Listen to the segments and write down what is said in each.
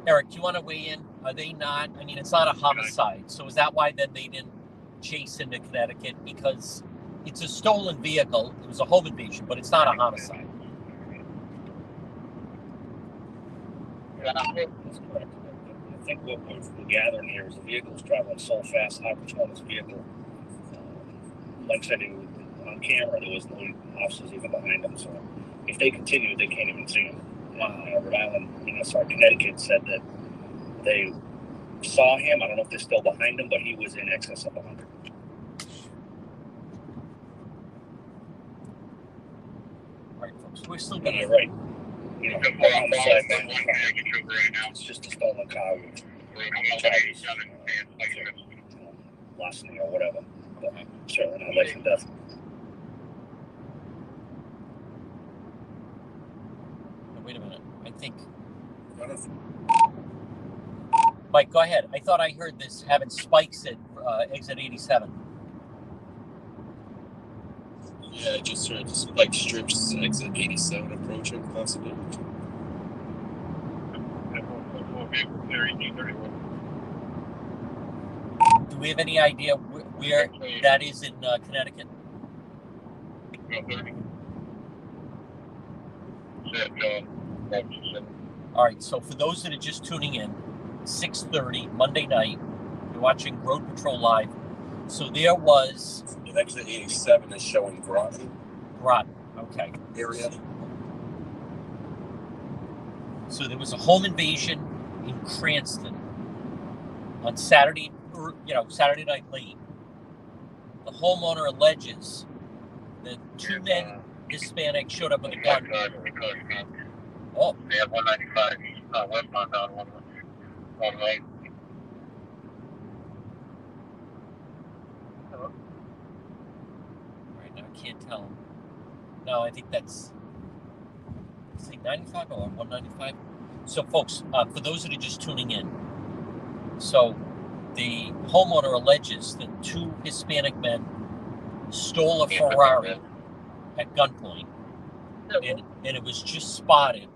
Eric, do you want to weigh in? Are they not? I mean, it's not a homicide, so is that why then they didn't chase into Connecticut? Because it's a stolen vehicle. It was a home invasion, but it's not a homicide. That's correct. I think what we're gathering here is the vehicle is traveling so fast, high performance vehicle. Like I said, on camera, there was no officers even behind them. So if they continue, they can't even see him. Rhode Island, Connecticut said that they saw him. I don't know if they're still behind him, but he was in excess of 100. All right, folks, we're still going to... You're right. On the side, it's just a stolen car. Larceny or whatever. But certainly not life and death. Wait a minute. I think... Mike, go ahead. I thought I heard this having spikes at exit 87. Yeah, I just heard spike strips exit 87 approaching, possibly. Do we have any idea where that is in Connecticut? All right, so for those that are just tuning in, 6:30 Monday night, you're watching Road Patrol Live. So there was... Exit 87 is showing Rhode, okay. Area. So there was a home invasion in Cranston on Saturday night late. The homeowner alleges that two men, Hispanic, showed up with a gun. Oh. They have 195 westbound on one lane. All right, now I can't tell. No, I think that's... Is it 95 or 195? So, folks, for those that are just tuning in, so the homeowner alleges that two Hispanic men stole a Ferrari at gunpoint, and it was just spotted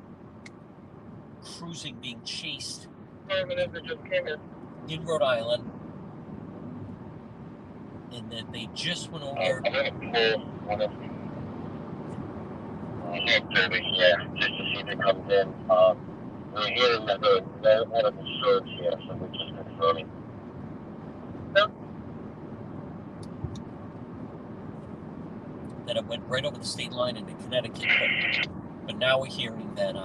cruising, being chased in Rhode Island, and that they just went over. Yeah, just to see if it comes in. We're hearing that one of the shorts here, so we're just confirming. That it went right over the state line into Connecticut, but now we're hearing that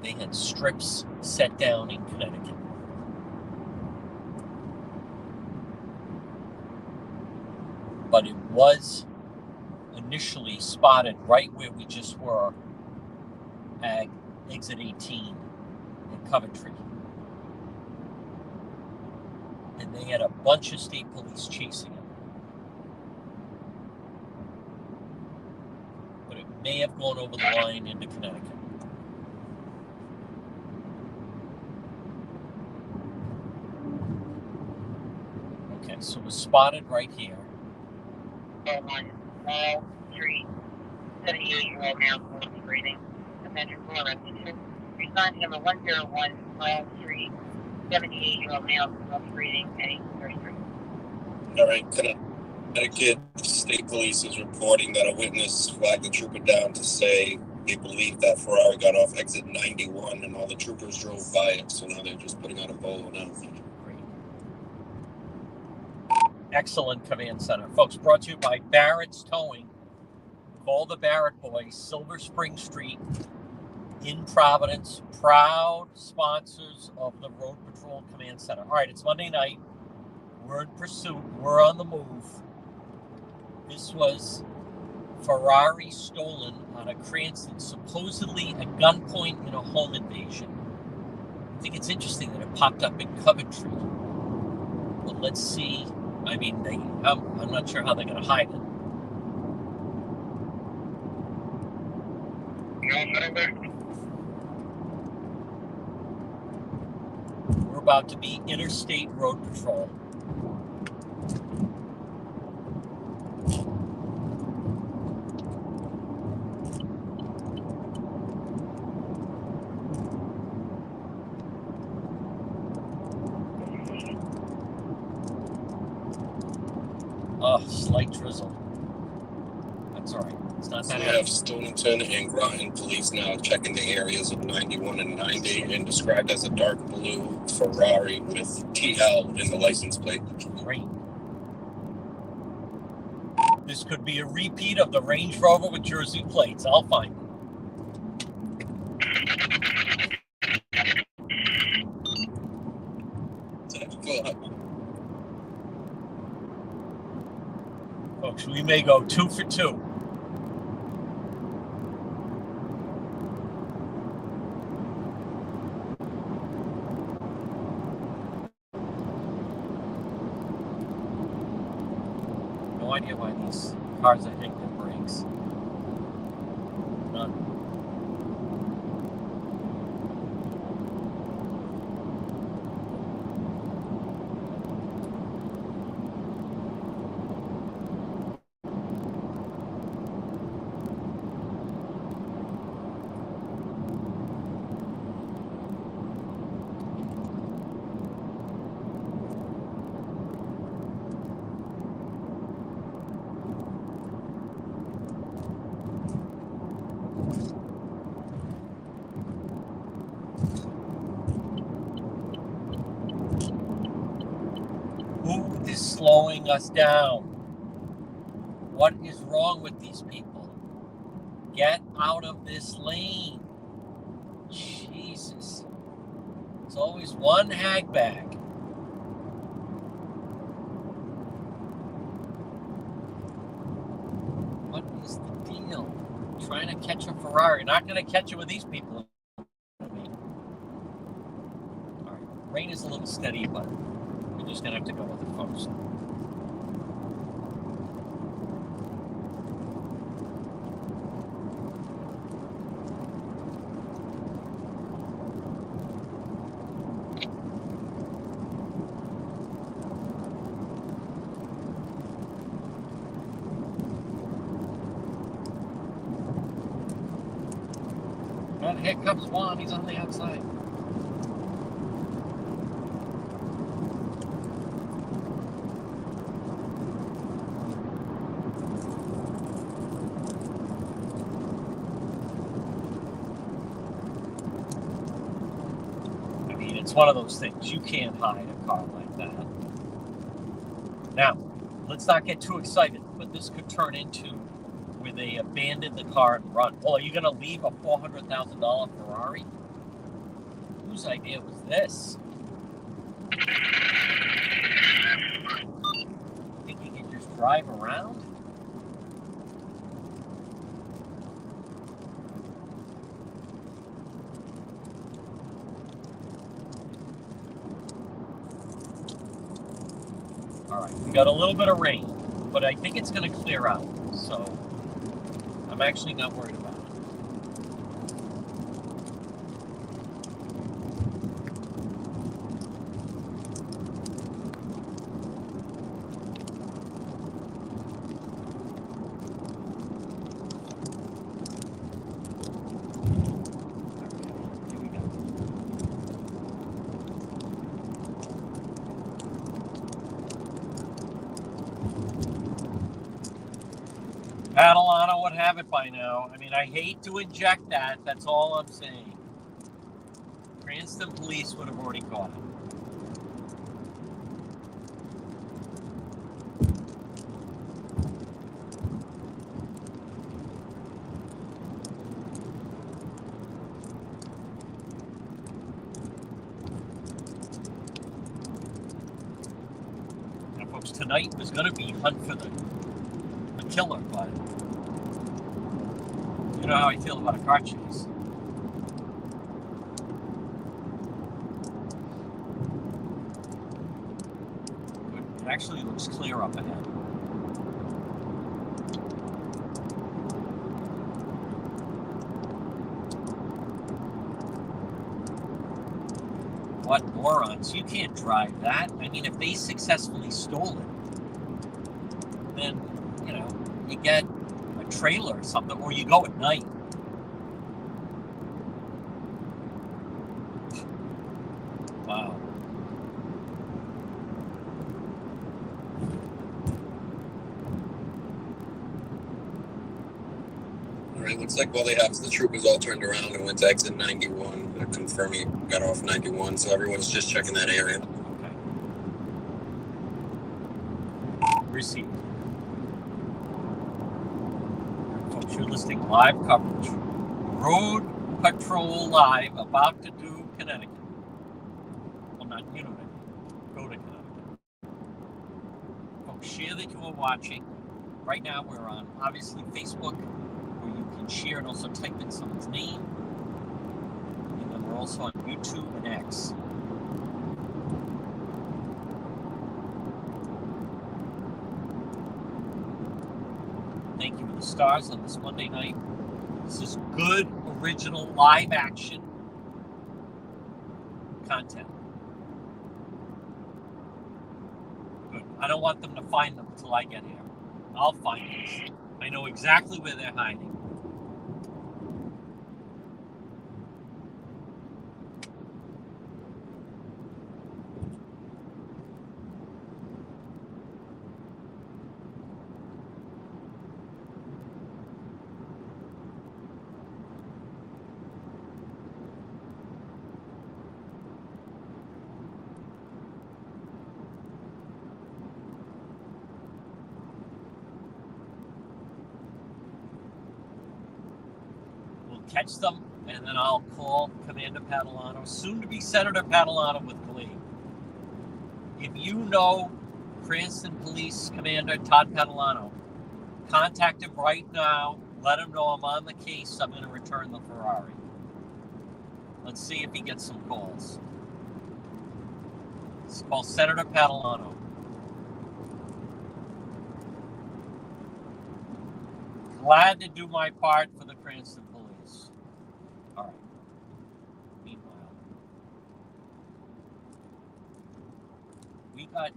they had strips set down in Connecticut. But it was initially spotted right where we just were at exit 18 in Coventry. And they had a bunch of state police chasing it. But it may have gone over the line into Connecticut. Okay, so it was spotted right here. On Wall Street, 78-year-old male breathing. Commander Florence, respond to number 101 Wall Street, 78-year-old male breathing, Eddie Street. All right, Connecticut State Police is reporting that a witness flagged the trooper down to say they believe that Ferrari got off exit 91 and all the troopers drove by it, so now they're just putting out a bolo now. Excellent command center. Folks, brought to you by Barrett's Towing. Call the Barrett boys, Silver Spring Street in Providence. Proud sponsors of the Road Patrol Command Center. All right, it's Monday night. We're in pursuit. We're on the move. This was Ferrari stolen out of Cranston, supposedly at gunpoint in a home invasion. I think it's interesting that it popped up in Coventry. But let's see. I mean, I'm not sure how they're going to hide it. We're about to be Interstate Road Patrol. slight drizzle. That's all right. It's not So that we heavy. have Stonington and Groton police now checking the areas of 91 and 90 and described as a dark blue Ferrari with TL in the license plate. Great. This could be a repeat of the Range Rover with Jersey plates. I'll find it. Folks, we may go 2 for 2. No idea why these cars are hitting their brakes. None. Who is slowing us down? What is wrong with these people? Get out of this lane. Jesus. It's always one hag bag. What is the deal? Trying to catch a Ferrari. You're not going to catch it with these people. All right. Rain is a little steady, but we're just going to have to go with it, folks. And here comes Juan. He's on the outside. I mean, it's one of those things. You can't hide a car like that. Now, let's not get too excited, but this could turn into where they abandon the car and run. Well, are you going to leave a $400,000 Ferrari? Whose idea was this? Think you can just drive around? All right, we got a little bit of rain, but I think it's going to clear out. So I'm actually not worried about it. Here we go. Adelana would have it by now. I mean, I hate to inject that. That's all I'm saying. Cranston police would have already caught him. Now, folks, tonight was going to be hunt for the killer, but you know how I feel about a car chase. It actually looks clear up ahead. What morons. You can't drive that. I mean, if they successfully stole it, then, you know, you get a trailer or something, or you go at night. Wow. like, well, they have the troopers all turned around and went to exit 91. They're confirming got off 91, so everyone's just checking that area. Okay. Received. Folks, you're listening live coverage. Road Patrol Live, about to do Connecticut. Well, not Unit. Go to Connecticut. Folks, share that you are watching. Right now, we're on, obviously, Facebook, where you can share and also type in someone's name. And then we're also on YouTube and X. Thank you for the stars on this Monday night. This is good, original, live action content. Good. I don't want them to find them until I get here. I'll find these. I know exactly where they're hiding. Catch them, and then I'll call Commander Padalano, soon to be Senator Padalano with Glee. If you know Cranston Police Commander Todd Padalano, contact him right now. Let him know I'm on the case. I'm going to return the Ferrari. Let's see if he gets some calls. It's called Senator Padalano. Glad to do my part for the Cranston Police. All right. Meanwhile, we got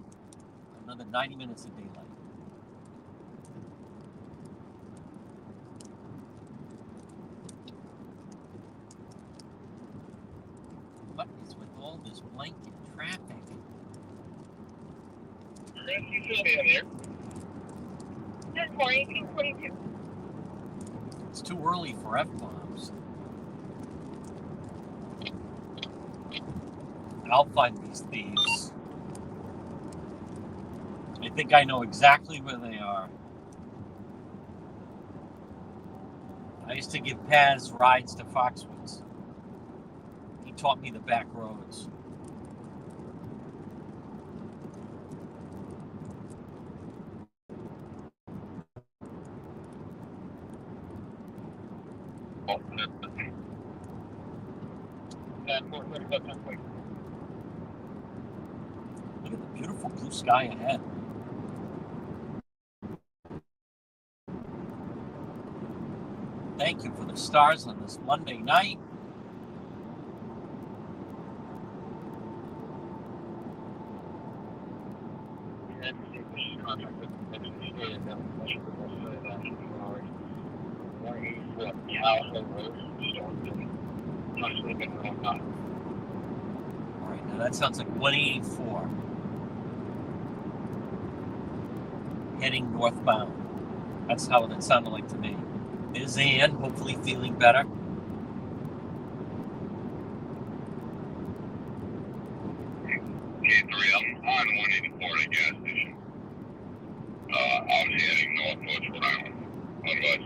another 90 minutes of daylight. What is with all this blanket traffic? Rescue Sylvia here. Good morning, 1822. It's too early for F-bombs. I'll find these thieves. I think I know exactly where they are. I used to give Paz rides to Foxwoods. He taught me the back roads. Look at the beautiful blue sky ahead. Thank you for the stars on this Monday night. Alright, now that sounds like 184. Heading northbound. That's how that sounded like to me. There's Ann, hopefully feeling better. K3, I'm on 184 at a gas station. I was heading north towards Rhode Island. Otherwise.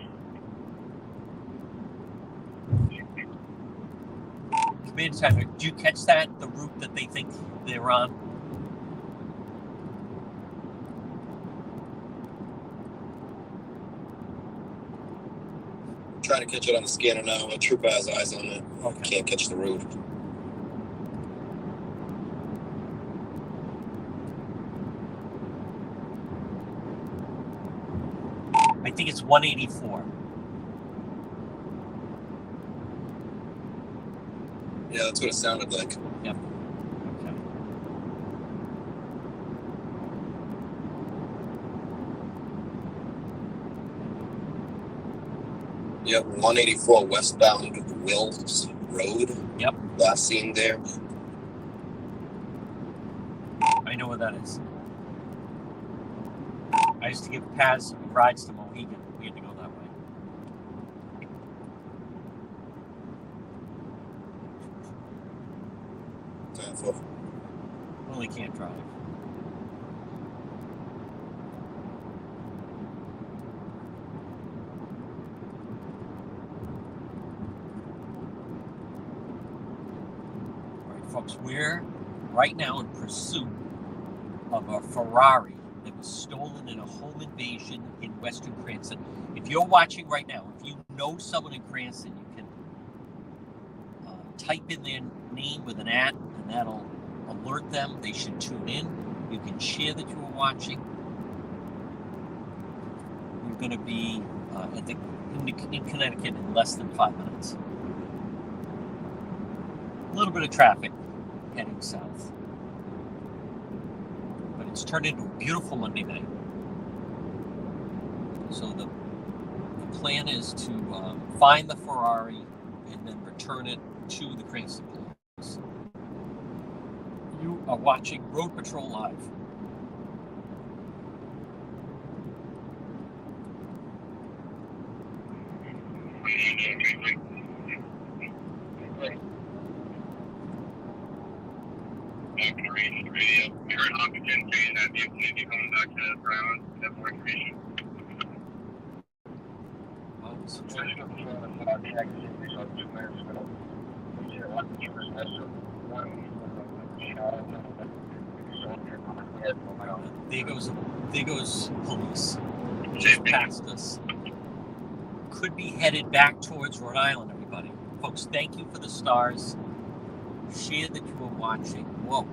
Commander Tyler, did you catch that? The route that they think they're on? Trying to catch it on the scanner now. A trooper has eyes on it. Okay. Can't catch the road. I think it's 184. Yeah, that's what it sounded like. Yep. Okay. Yep, 184 westbound Wills Road. Yep. Last seen there. I know where that is. I used to give Paz rides to Mohegan. We had to go that way. Well, he can't drive. All right, folks, we're right now in pursuit of a Ferrari that was stolen in a home invasion in Western Cranston. If you're watching right now, if you know someone in Cranston, you can type in their name with an @ and that'll alert them. They should tune in. You can share that you are watching. We're going to be in Connecticut in less than 5 minutes. A little bit of traffic heading south. But it's turned into a beautiful Monday night. So the plan is to find the Ferrari and then return it to the Cranston Police. You are watching Road Patrol Live. There goes police. Just past us. Could be headed back towards Rhode Island, everybody. Folks, thank you for the stars. Share that you were watching. Whoa.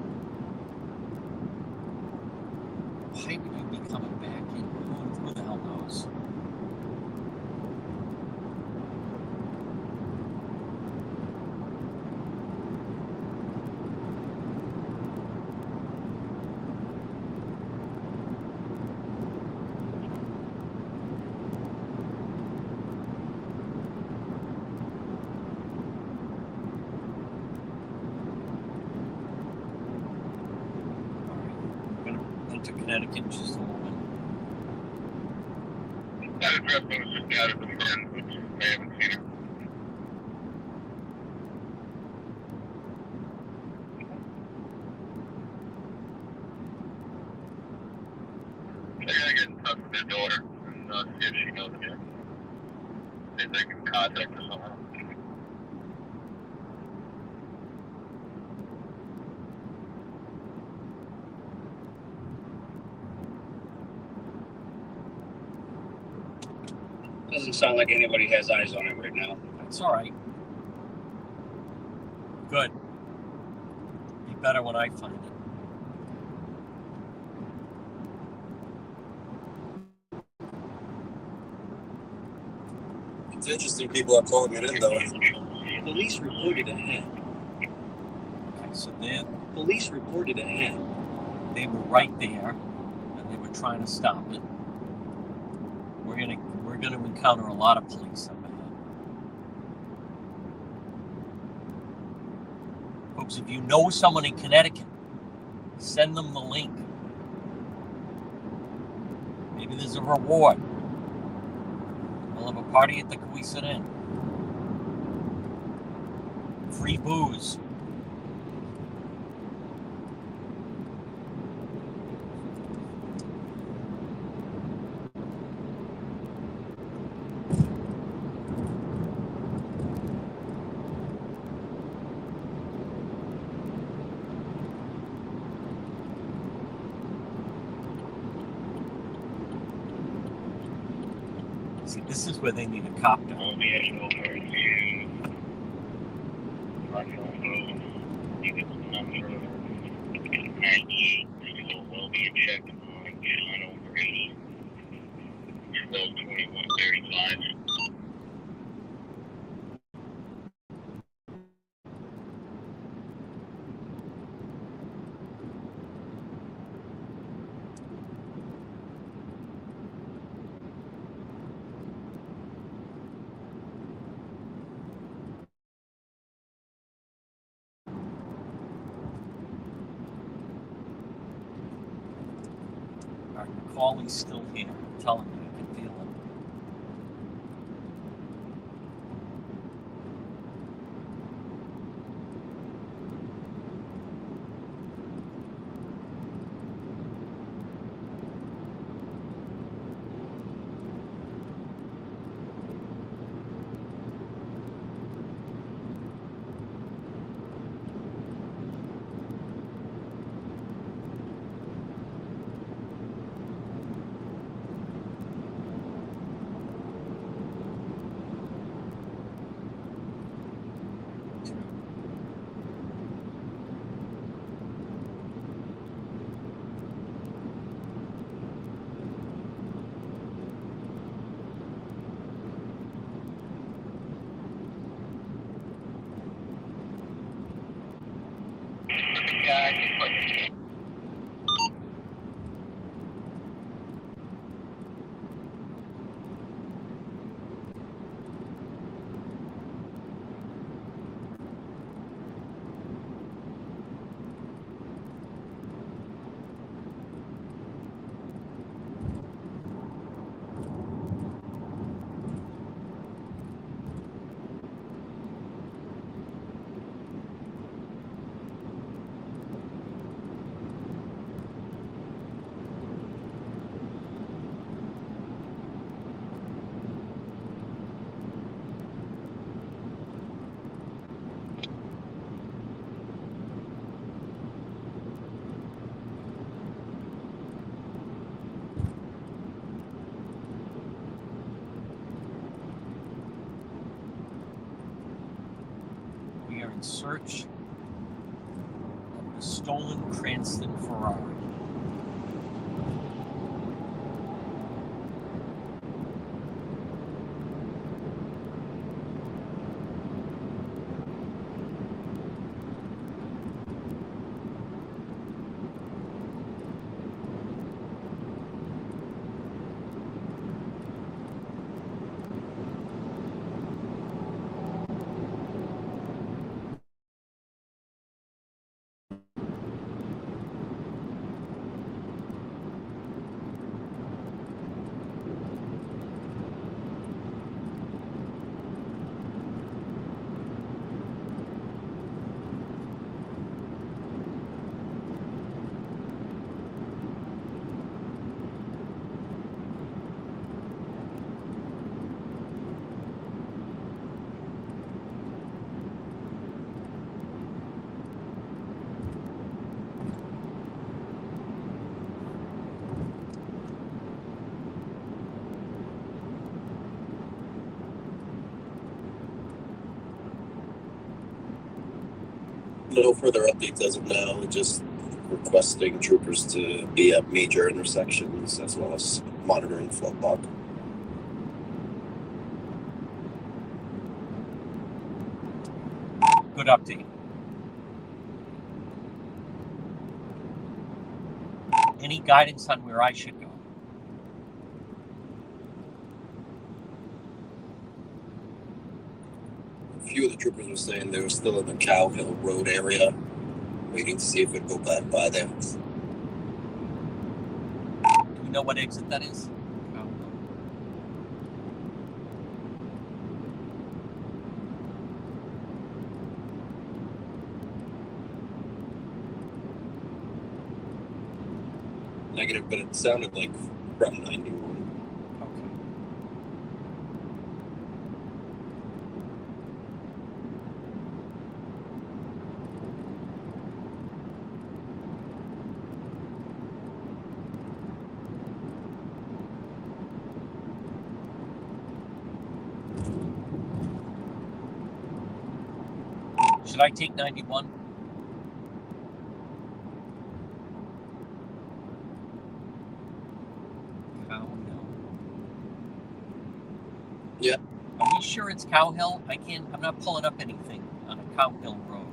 Why would you be coming back in? Who the hell knows? To Connecticut in just a moment. That address was just out of the men, which I haven't seen it. I gotta get in touch with their daughter and see if she knows it. See if they can contact her somehow. Doesn't sound like anybody has eyes on it right now. That's all right. Good. Be better when I find it. It's interesting people are calling it in, though. Police reported ahead. Okay, so then Police reported ahead. they were right there, and they were trying to stop it. We're gonna encounter a lot of police up ahead. Folks, if you know someone in Connecticut, send them the link. Maybe there's a reward. We'll have a party at the Cowesett Inn. Free booze. See, this is where they need a cop down. We'll be heading over to Russell Road. You get the number 98. So we'll be in check on John over 80. 12/21/35. Our McCauley's still here. I'm telling you, I can feel it. We are in search of the stolen Cranston Ferrari. No further updates as of now. Just requesting troopers to be at major intersections as well as monitoring flood log. Good update. Any guidance on where I should go? A few of the troopers were saying they were still in the Cow Hill Road area, waiting to see if it'd go back by there. Do we know what exit that is? Negative, but it sounded like from 91. Okay. Should I take 91? Cow Hill. Yeah. Are we sure it's Cow Hill? I'm not pulling up anything on a Cow Hill Road.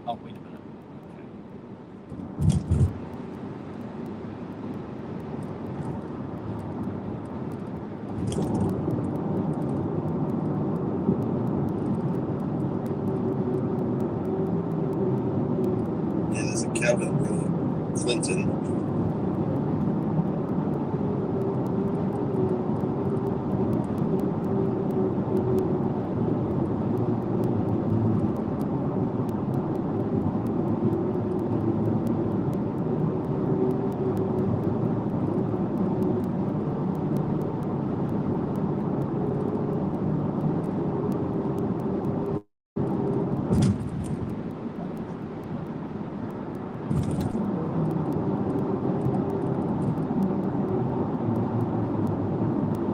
Oh, wait a minute. Yeah, there's a Cow Hill Road, Clinton.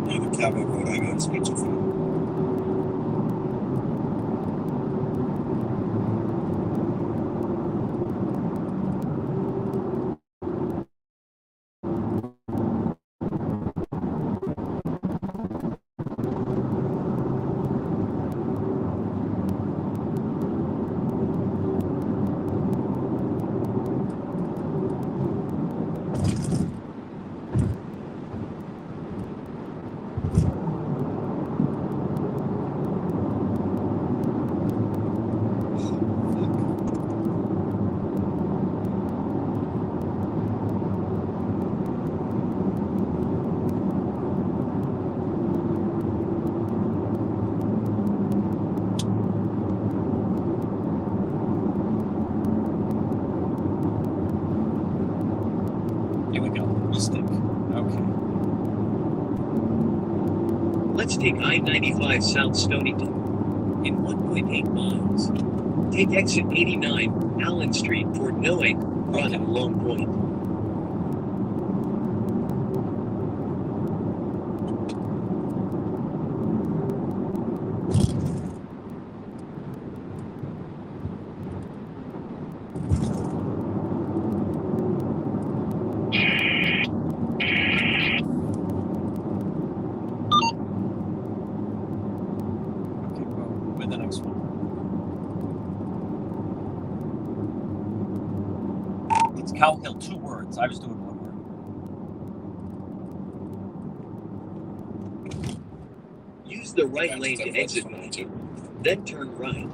Yeah, the Cow Hill Road I got speech of. Here we go. Mystic. Okay. Let's take I-95 South Stonington in 1.8 miles. Take exit 89, Allen Street for Knowing, run at Long Point. Cow Hill, 2 words. I was doing 1 word. Use the right lane to exit, then turn right.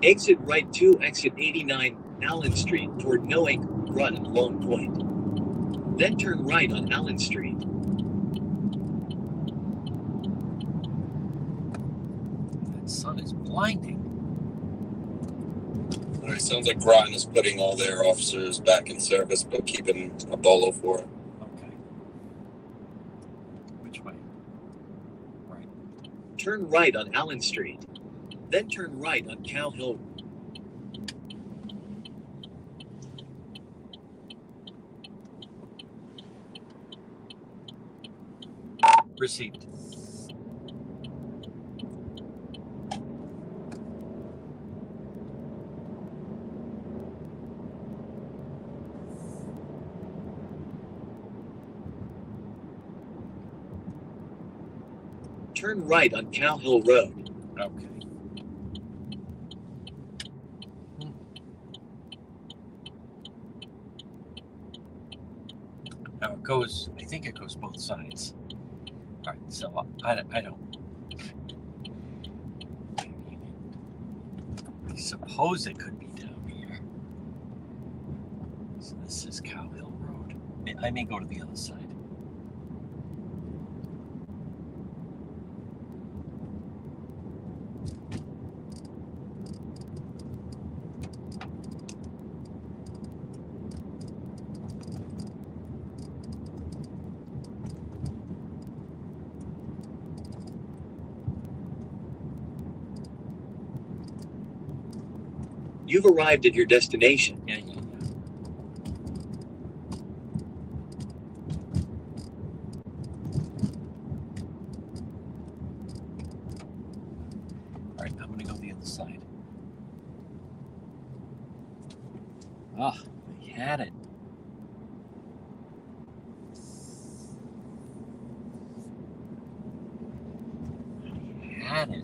Exit right to exit 89 Allen Street toward Knowing, Rhode and Long Point. Then turn right on Allen Street. That sun is blinding. All right, sounds like Groton is putting all their officers back in service, but keeping a bolo for it. Okay. Which way? Right. Turn right on Allen Street. Then turn right on Cow Hill. Received. Turn right on Cow Hill Road. Okay. Now it goes, I think it goes both sides. All right, so I don't. I suppose it could be down here. So this is Cow Hill Road. I may go to the other side. You've arrived at your destination. Yeah. All right, I'm gonna go the other side. Ah, they had it. They had it.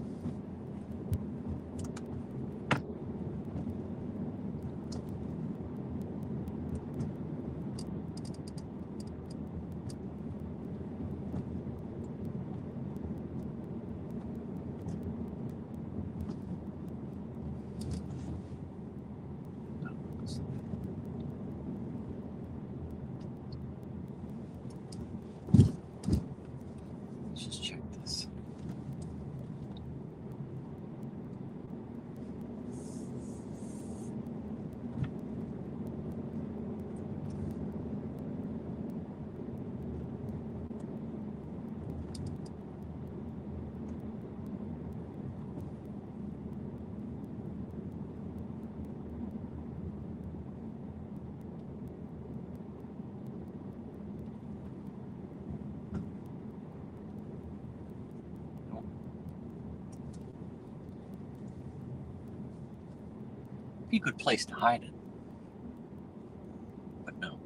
Let's just check this. Be a good place to hide it. But no.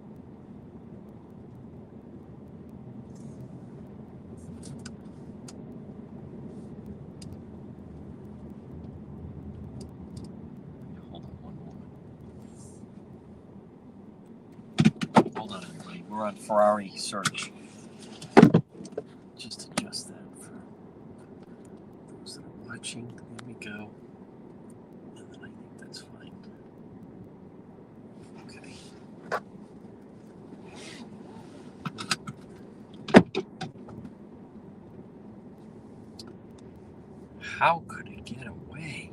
Hold on one moment. Hold on, everybody. We're on Ferrari search. Just adjust that for those that are watching. There we go. And then I think that's fine. Okay. How could it get away?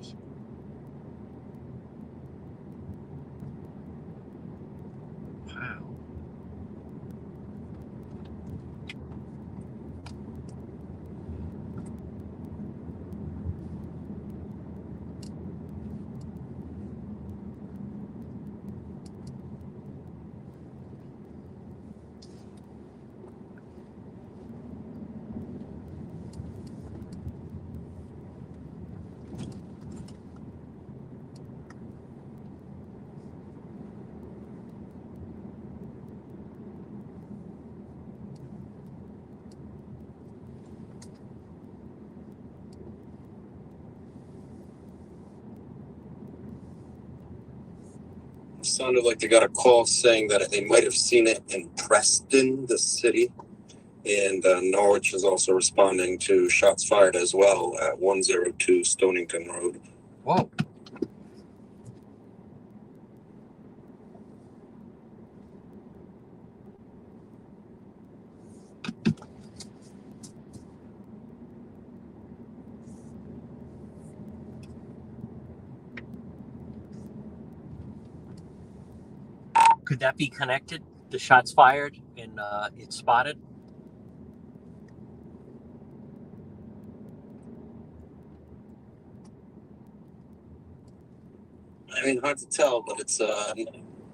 sounded like they got a call saying that they might have seen it in Preston, the city. And Norwich is also responding to shots fired as well at 102 Stonington Road. Whoa. Could that be connected? The shots fired and it's spotted? I mean, hard to tell, but it's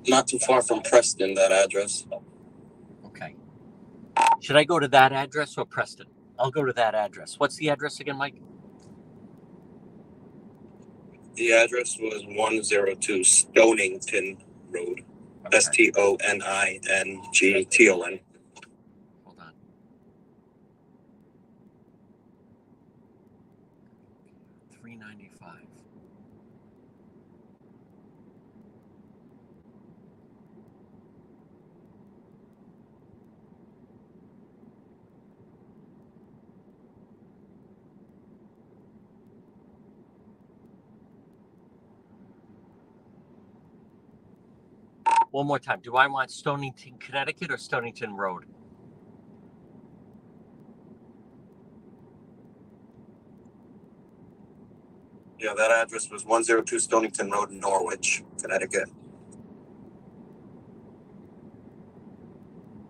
not too far from Preston, that address. Okay. Should I go to that address or Preston? I'll go to that address. What's the address again, Mike? The address was 102 Stonington Road. Okay. Stonington. Hold on. $3.95. One more time. Do I want Stonington, Connecticut or Stonington Road? Yeah, that address was 102 Stonington Road in Norwich, Connecticut.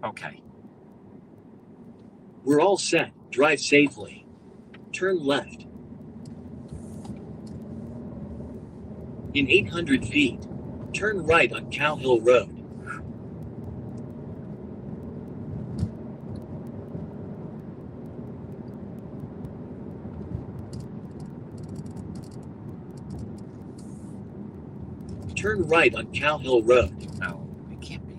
Okay. We're all set. Drive safely. Turn left. In 800 feet, turn right on Cow Hill Road. Turn right on Cow Hill Road. No, it can't be.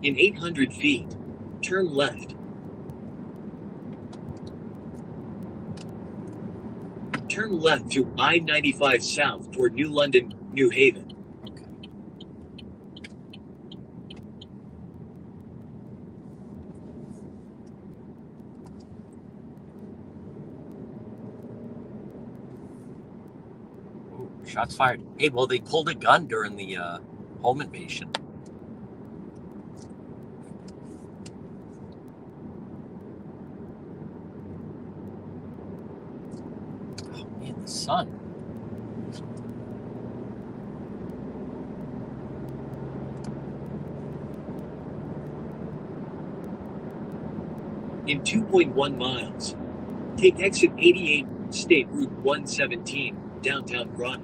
In 800 feet, turn left. Turn left to I-95 South toward New London, New Haven. Okay. Ooh, shots fired. Hey, well, they pulled a gun during the home invasion. In the sun. In 2.1 miles, take exit 88, State Route 117, downtown Rhode.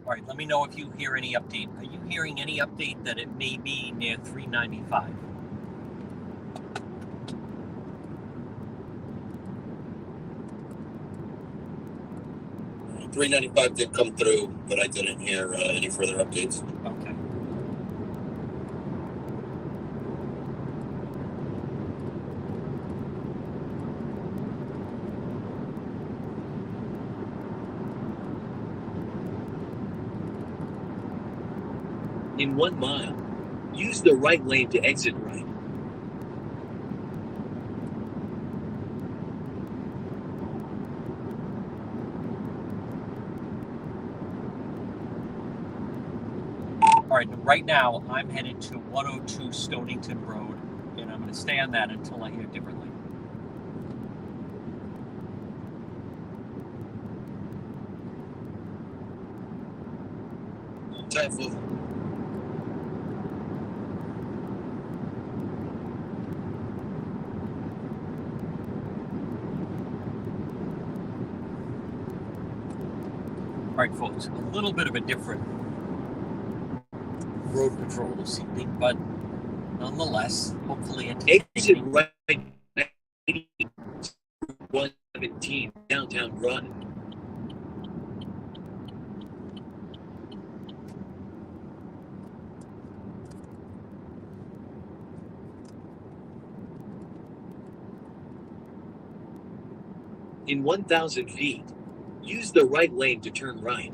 All right, let me know if you hear any update. Are you hearing any update that it may be near 395? $3.95 did come through, but I didn't hear any further updates. Okay. In 1 mile, use the right lane to exit right. All right, right now I'm headed to 102 Stonington Road, and I'm going to stay on that until I hear differently. 10 4. All right, folks, a little bit of a different road patrol this evening, but nonetheless, hopefully Exit entertaining. right 117 downtown Rhode. In 1,000 feet, use the right lane to turn right.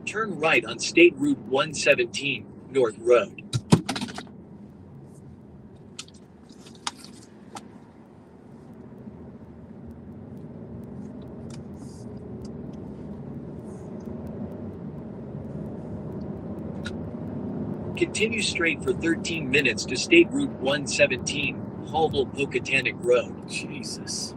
Turn right on State Route 117, North Road. Continue straight for 13 minutes to State Route 117, Hallville-Pocatanic Road. Jesus.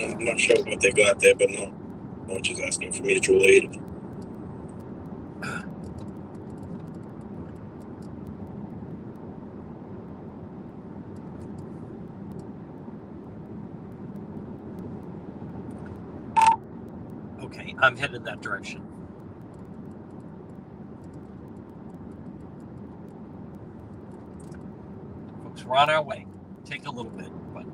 I'm not sure what they got there, but no. I'm just asking for mutual aid. Okay, I'm headed that direction. Folks, we're on our way. Take a little bit, but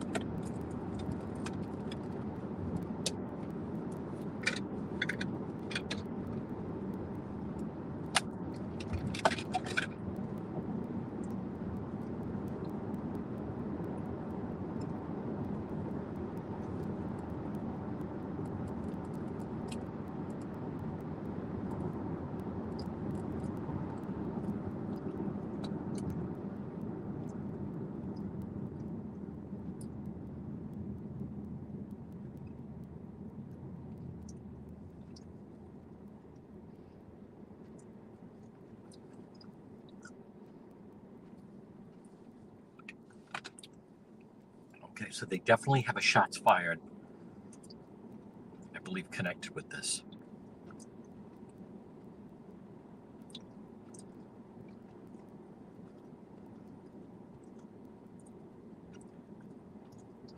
okay, so they definitely have a shots fired, I believe, connected with this.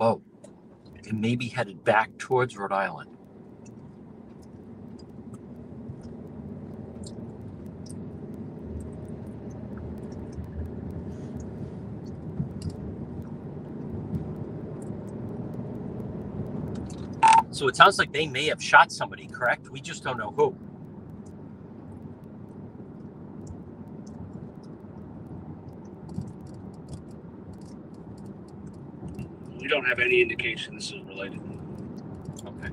Oh, it may be headed back towards Rhode Island. So it sounds like they may have shot somebody, correct? We just don't know who. We don't have any indication this is related. Okay.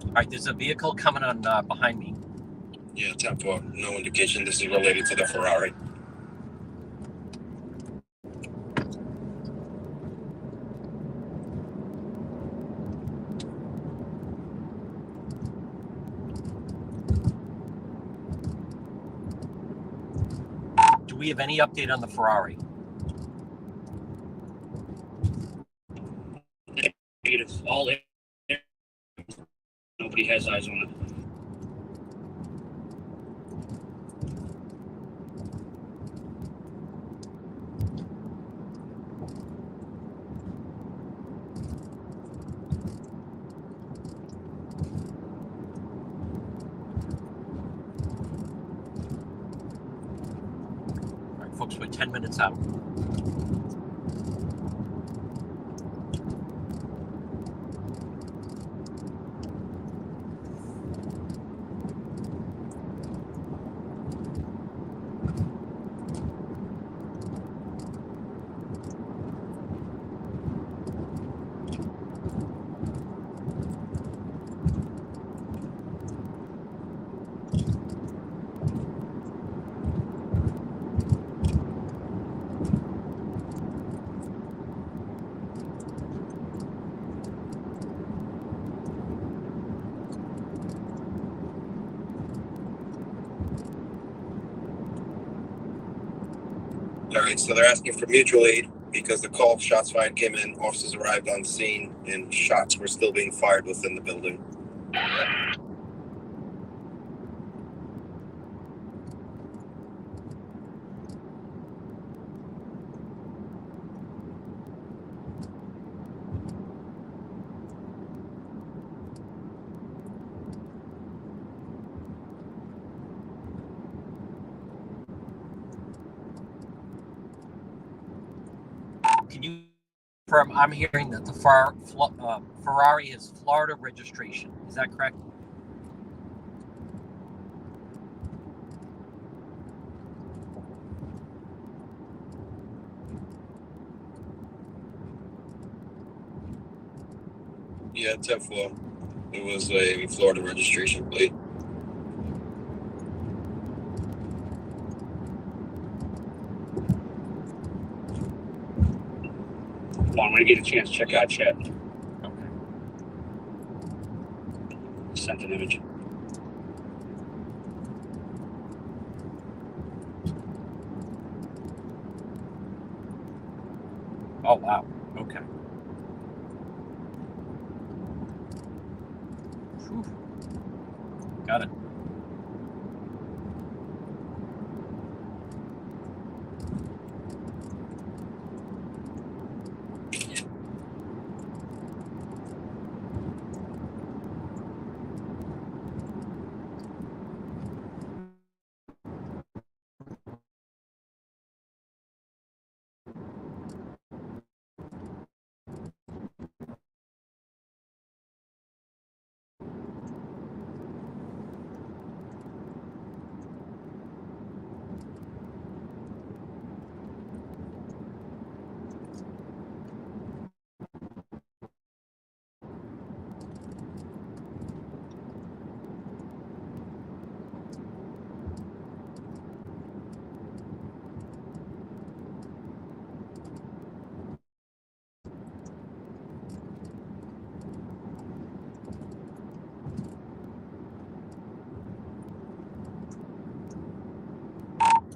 All right, there's a vehicle coming on behind me. Yeah, 10 4. No indication this is related to the Ferrari. Do we have any update on the Ferrari? Negative. All in. Nobody has eyes on it. All right, folks, we're 10 minutes out. All right, so they're asking for mutual aid because the call shots fired came in, officers arrived on scene, and shots were still being fired within the building. Can you confirm? I'm hearing that the Ferrari has Florida registration. Is that correct? Yeah, 10-4. It was a Florida registration plate. When I get a chance, check out chat. Okay. Sent an image. Oh, wow. Okay. Whew. Got it.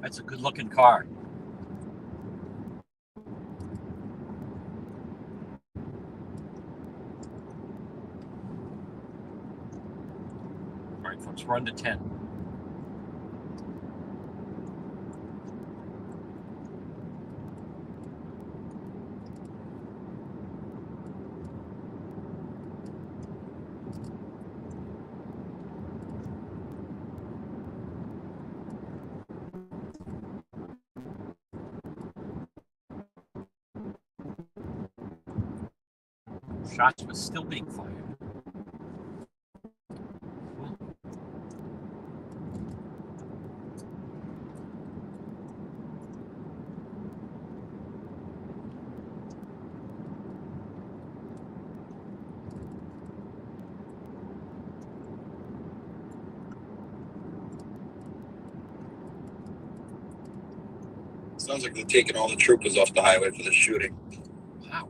That's a good-looking car. All right, folks, we're under 10. Shots were still being fired. Sounds like they're taking all the troopers off the highway for the shooting. Wow.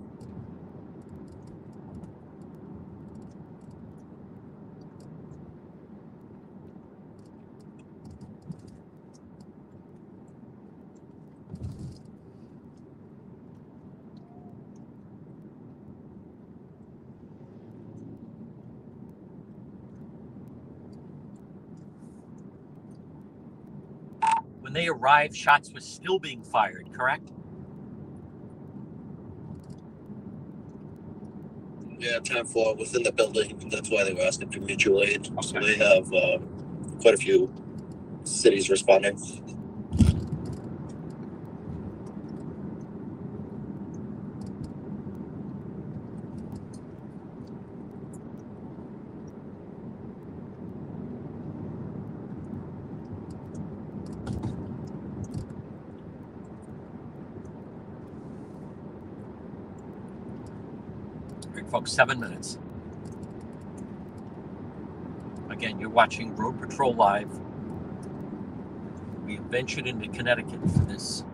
When they arrived, shots were still being fired, correct? Yeah, 10-4 within the building. That's why they were asking for mutual aid. Okay. So they have quite a few cities responding. All right, folks, 7 minutes. Again, you're watching Road Patrol Live. We have ventured into Connecticut for this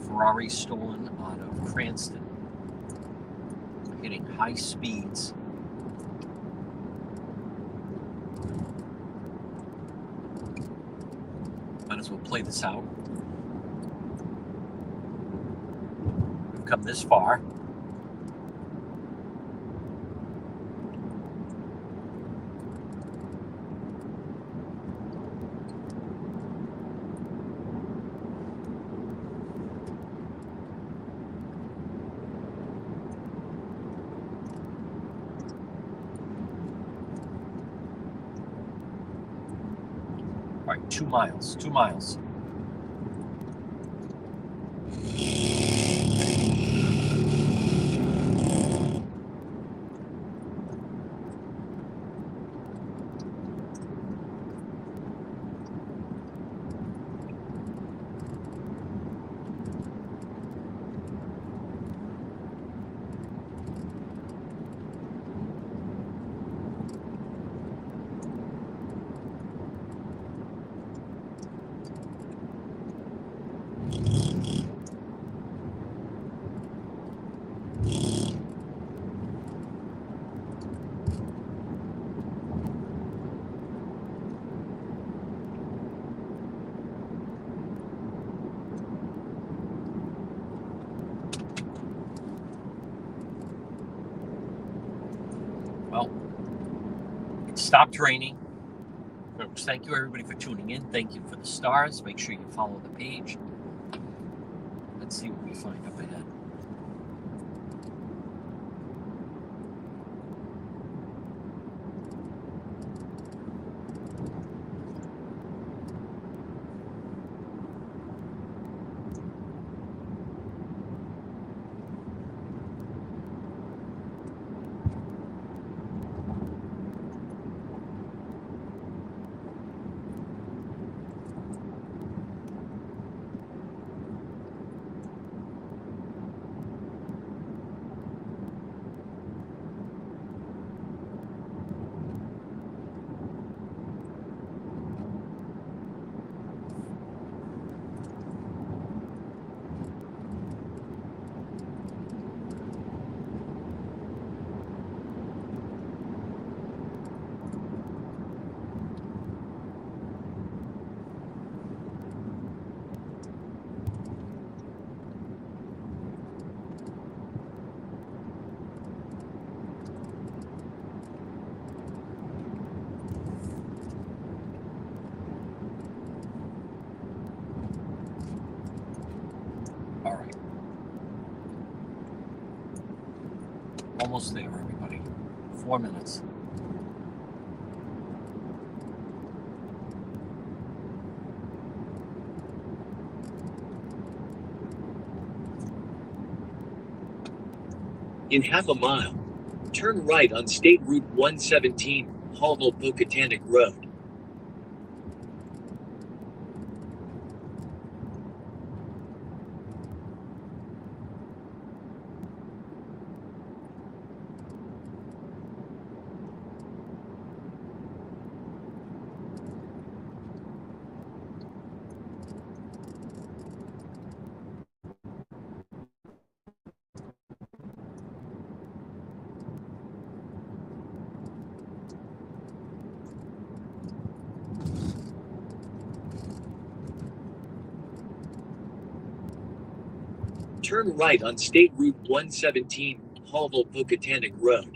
Ferrari stolen out of Cranston, hitting high speeds. Might as well play this out. come this far. All right, 2 miles, 2 miles. Well, it stopped raining. Folks, thank you everybody for tuning in. Thank you for the stars. Make sure you follow the page. Let's see what we find up ahead. All right. Almost there, everybody. 4 minutes. In half a mile, turn right on State Route 117, Hallville-Pocatanic Road. Turn right on State Route 117, Hallville-Pocatanic Road.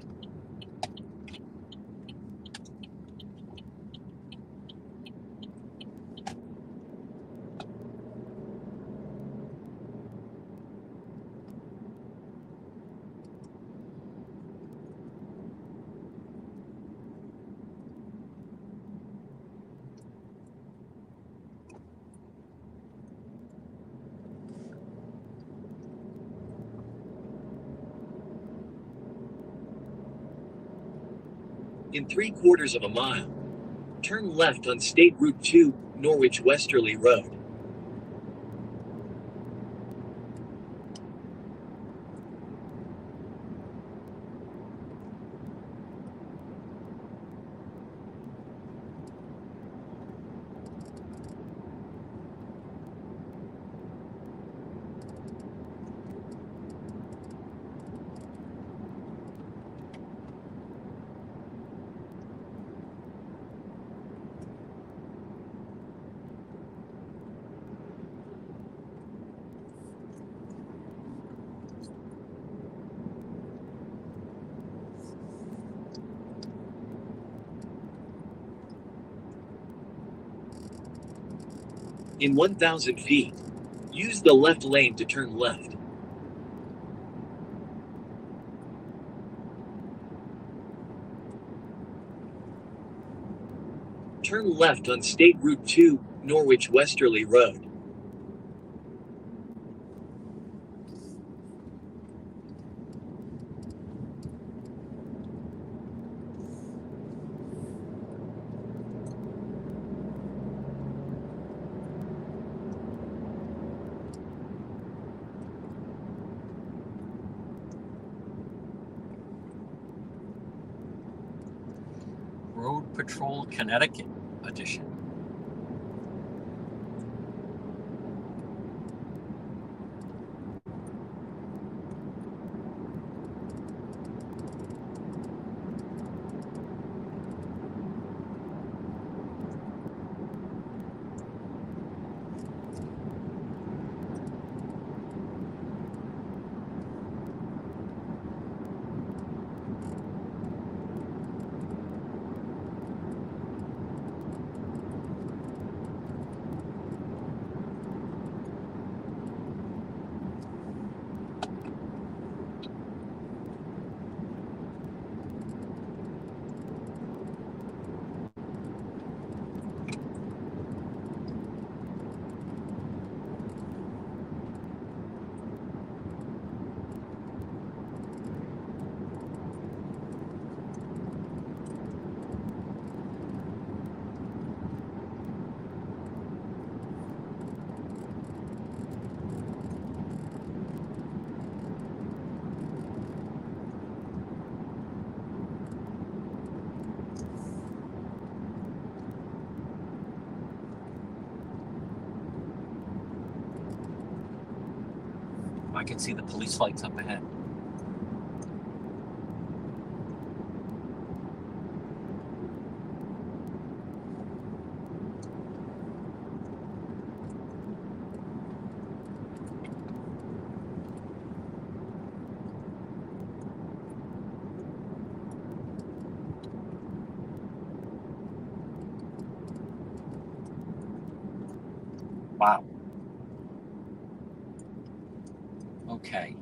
In 3/4 of a mile, turn left on State Route 2, Norwich Westerly Road. In 1,000 feet, use the left lane to turn left. Turn left on State Route 2, Norwich Westerly Road. Road Patrol Connecticut edition. I can see the police lights up ahead. Wow. Okay.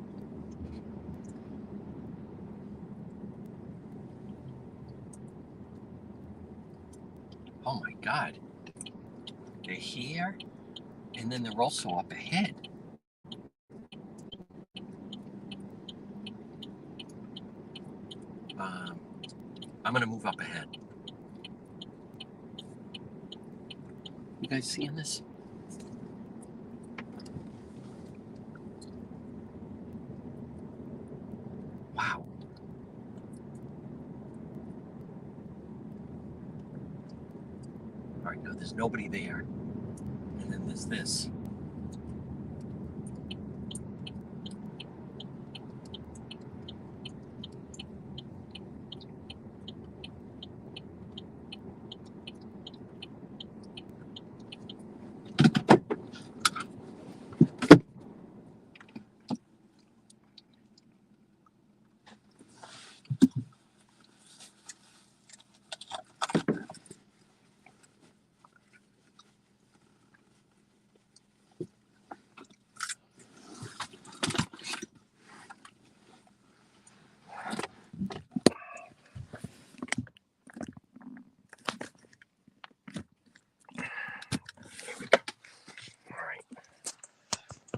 Oh my God. They're here, and then they're also up ahead. I'm gonna move up ahead. You guys seeing this? Wow. All right, now there's nobody there. And then there's this.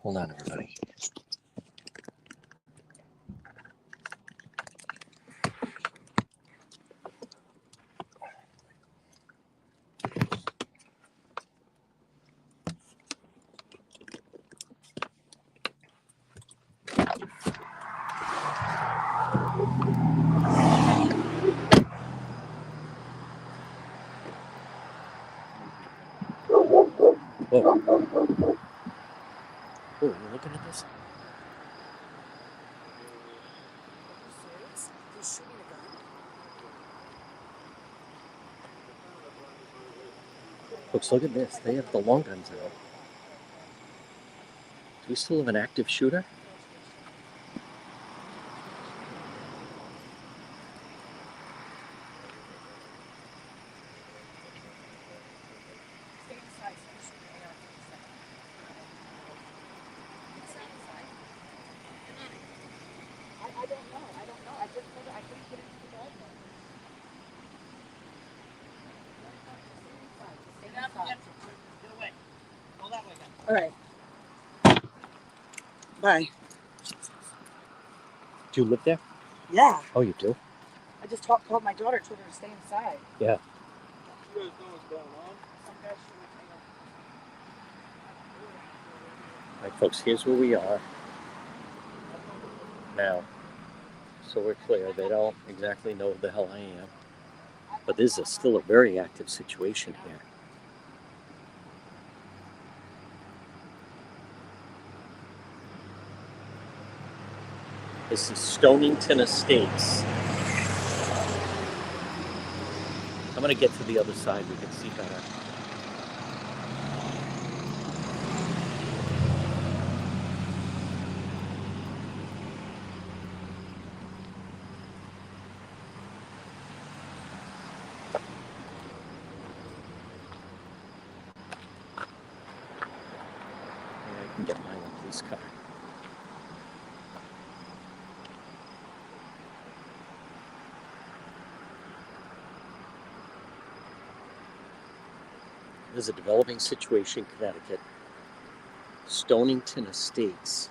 Hold on, everybody. Whoa. Oh, you're looking at this? Folks, look at this. They have the long guns out. Do we still have an active shooter? fine. Get away. Go that way, guys. All right. Bye. Do you live there? Yeah. Oh, you do? I just called my daughter, told her to stay inside. Yeah. You guys know what's going on? Some guy shooting All right, folks, here's where we are now. So we're clear. They don't exactly know who the hell I am. But this is still a very active situation here. This is Stonington Estates. I'm going to get to the other side. We can see better. I can get my own police car. There's a developing situation in Connecticut. Stonington Estates.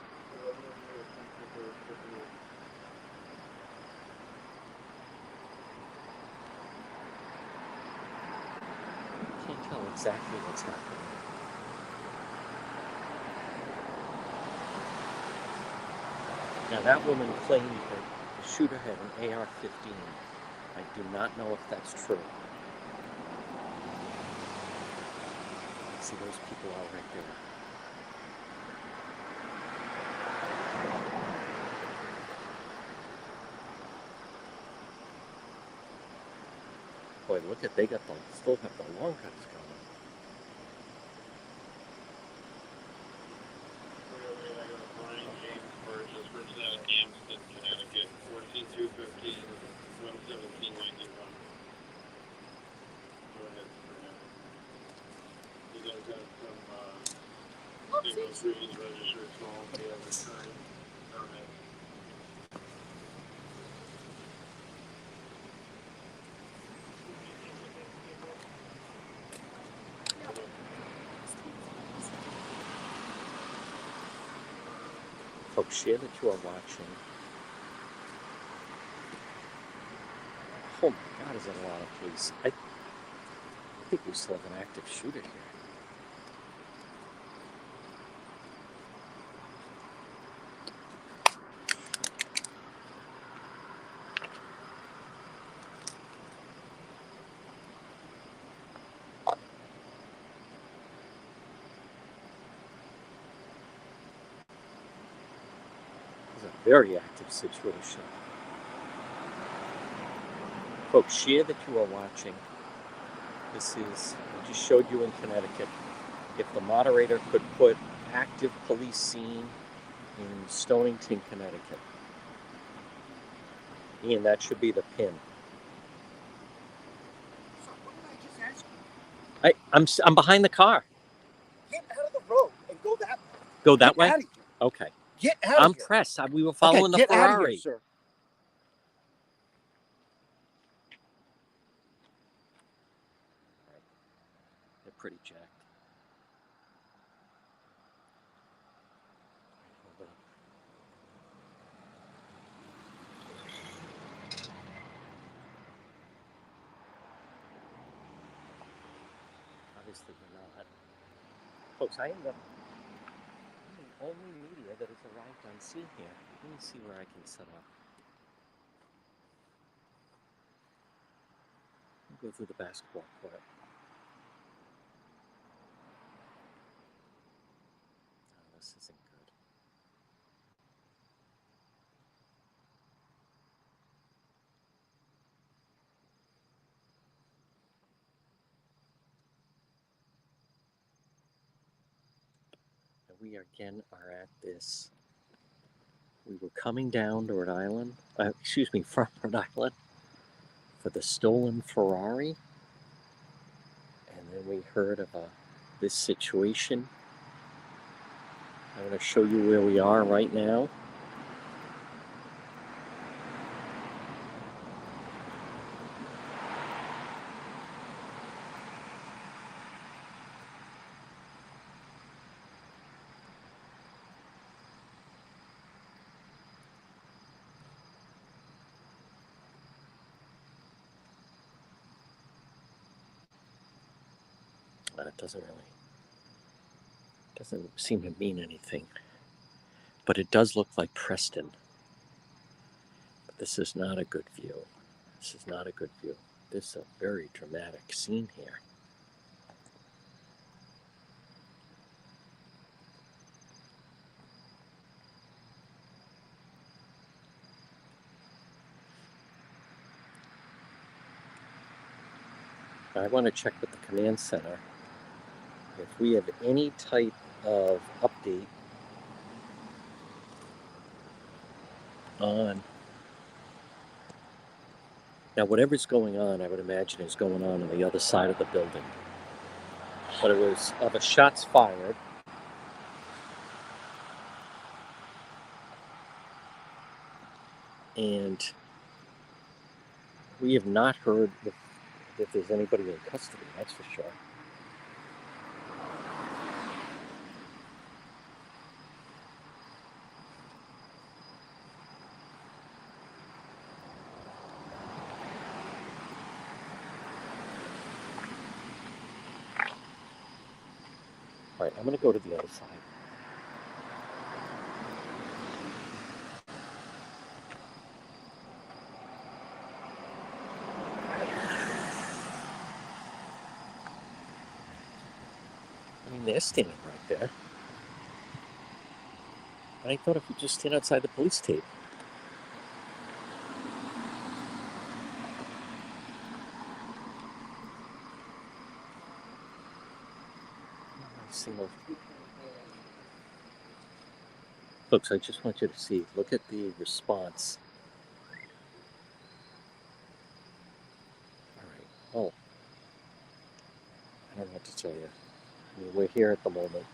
Can't tell exactly what's happening. Now that woman claimed that the shooter had an AR-15. I do not know if that's true. See those people out right there. Boy, look at, they got still have the long guns going. Connecticut, 14215, 11791. Go ahead. You guys got some single trees registered small, they have a sign on it. Folks, share that you are watching. Oh my God, is that a lot of police? I think we still have an active shooter here. This is a very active situation. Folks, share that you are watching. This is, I just showed you in Connecticut. If the moderator could put active police scene in Stonington, Connecticut. Ian, that should be the pin. So what did I just ask you? I'm behind the car. Get out of the road and go that way. Go that Get way? out of here. Okay. Get out of I'm here. pressed. We were following okay, the get out of Ferrari. here, sir. They're pretty jacked. Hold on. Obviously they're not. Folks, I'm the only media that has arrived on scene here. Let me see where I can set up. I'll go through the basketball court. Oh, this isn't good. And we again are at this. We were coming down to Rhode Island, from Rhode Island for the stolen Ferrari. And then we heard of this situation. I'm going to show you where we are right now. That doesn't seem to mean anything. But it does look like Preston. But this is not a good view. This is not a good view. This is a very dramatic scene here. I want to check with the command center if we have any type of update on. Now, whatever's going on, I would imagine is going on the other side of the building. But it was of a shots fired. And we have not heard if there's anybody in custody, that's for sure. All right, I'm going to go to the other side. I mean, they're standing right there. And I thought if you just stand outside the police tape. Folks, I just want you to see, look at the response. All right, oh, I don't know what to tell you. I mean, we're here at the moment.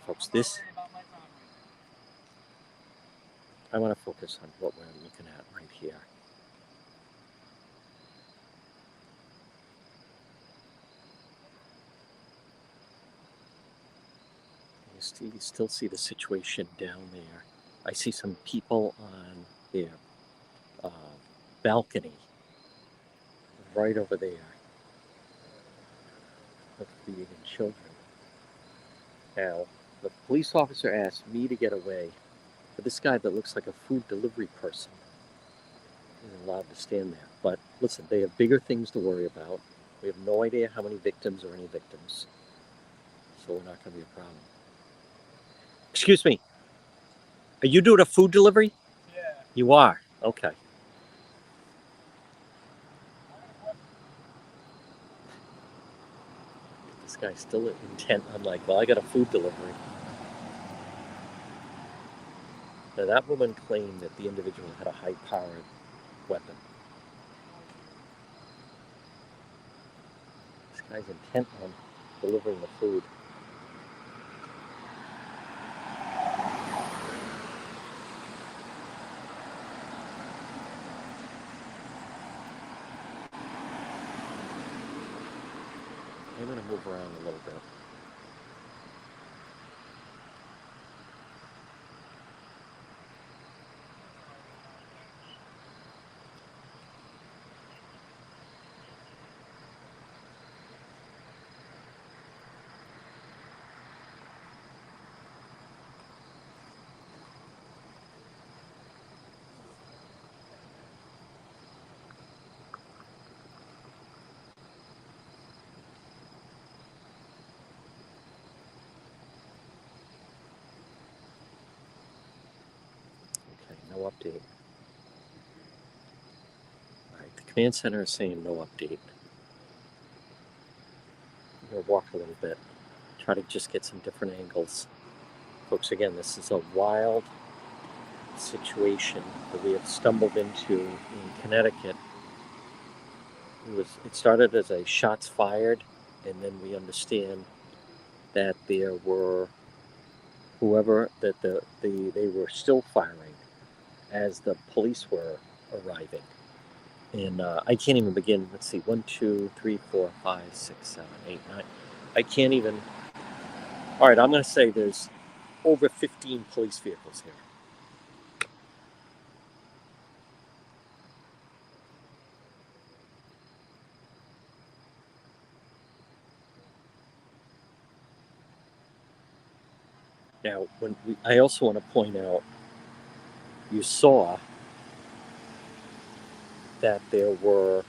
Folks, I want to focus on what we're looking at right here. You still see the situation down there. I see some people on their balcony right over there of feeding children. Now, the police officer asked me to get away, but this guy that looks like a food delivery person isn't allowed to stand there. But listen, they have bigger things to worry about. We have no idea how many victims or any victims, so we're not going to be a problem. Excuse me, are you doing a food delivery? Yeah. You are? Okay. This guy's still intent on like, well, I got a food delivery. Now that woman claimed that the individual had a high-powered weapon. This guy's intent on delivering the food. I'm going to move around a little bit. No update. All right, the command center is saying no update. I'm going to walk a little bit, try to just get some different angles. Folks, again, this is a wild situation that we have stumbled into in Connecticut. It started as a shots fired, and then we understand that there were they were still firing as the police were arriving. And I can't even begin. Let's see, 1, 2, 3, 4, 5, 6, 7, 8, 9. I can't even. All right, I'm going to say there's over 15 police vehicles here. Now, I also want to point out, you saw that there were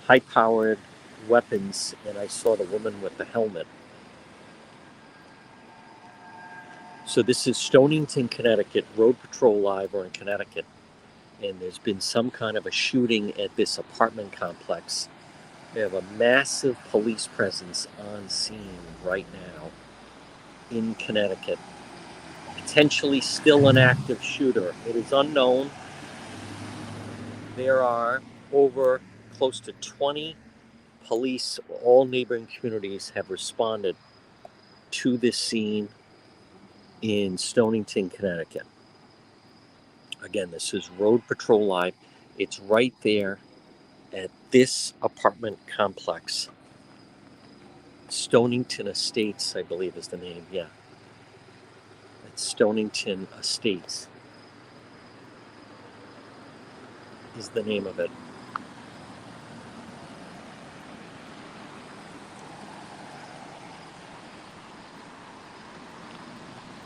high-powered weapons, and I saw the woman with the helmet. So this is Stonington, Connecticut. Road Patrol Live are in Connecticut, and there's been some kind of a shooting at this apartment complex. They have a massive police presence on scene right now in Connecticut. Potentially still an active shooter. It is unknown. There are over close to 20 police, all neighboring communities have responded to this scene in Stonington, Connecticut. Again, this is Road Patrol Live. It's right there at this apartment complex. Stonington Estates, I believe is the name, yeah. It's Stonington Estates is the name of it.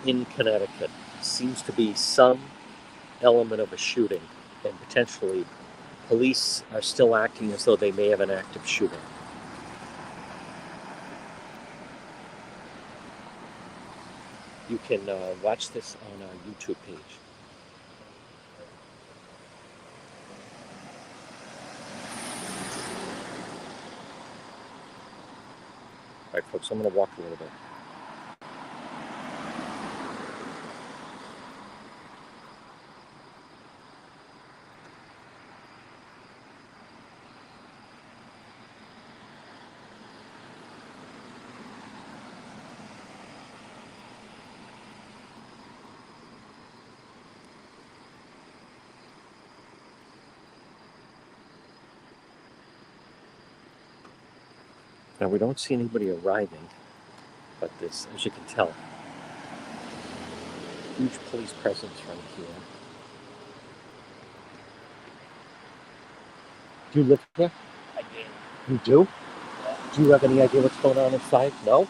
In Connecticut. Seems to be some element of a shooting, and potentially police are still acting as though they may have an active shooter. You can watch this on our YouTube page. All right, folks, I'm going to walk a little bit. Now, we don't see anybody arriving, but this, as you can tell, huge police presence right here. Do you live here? I did. You do? Do you have any idea what's going on inside? No?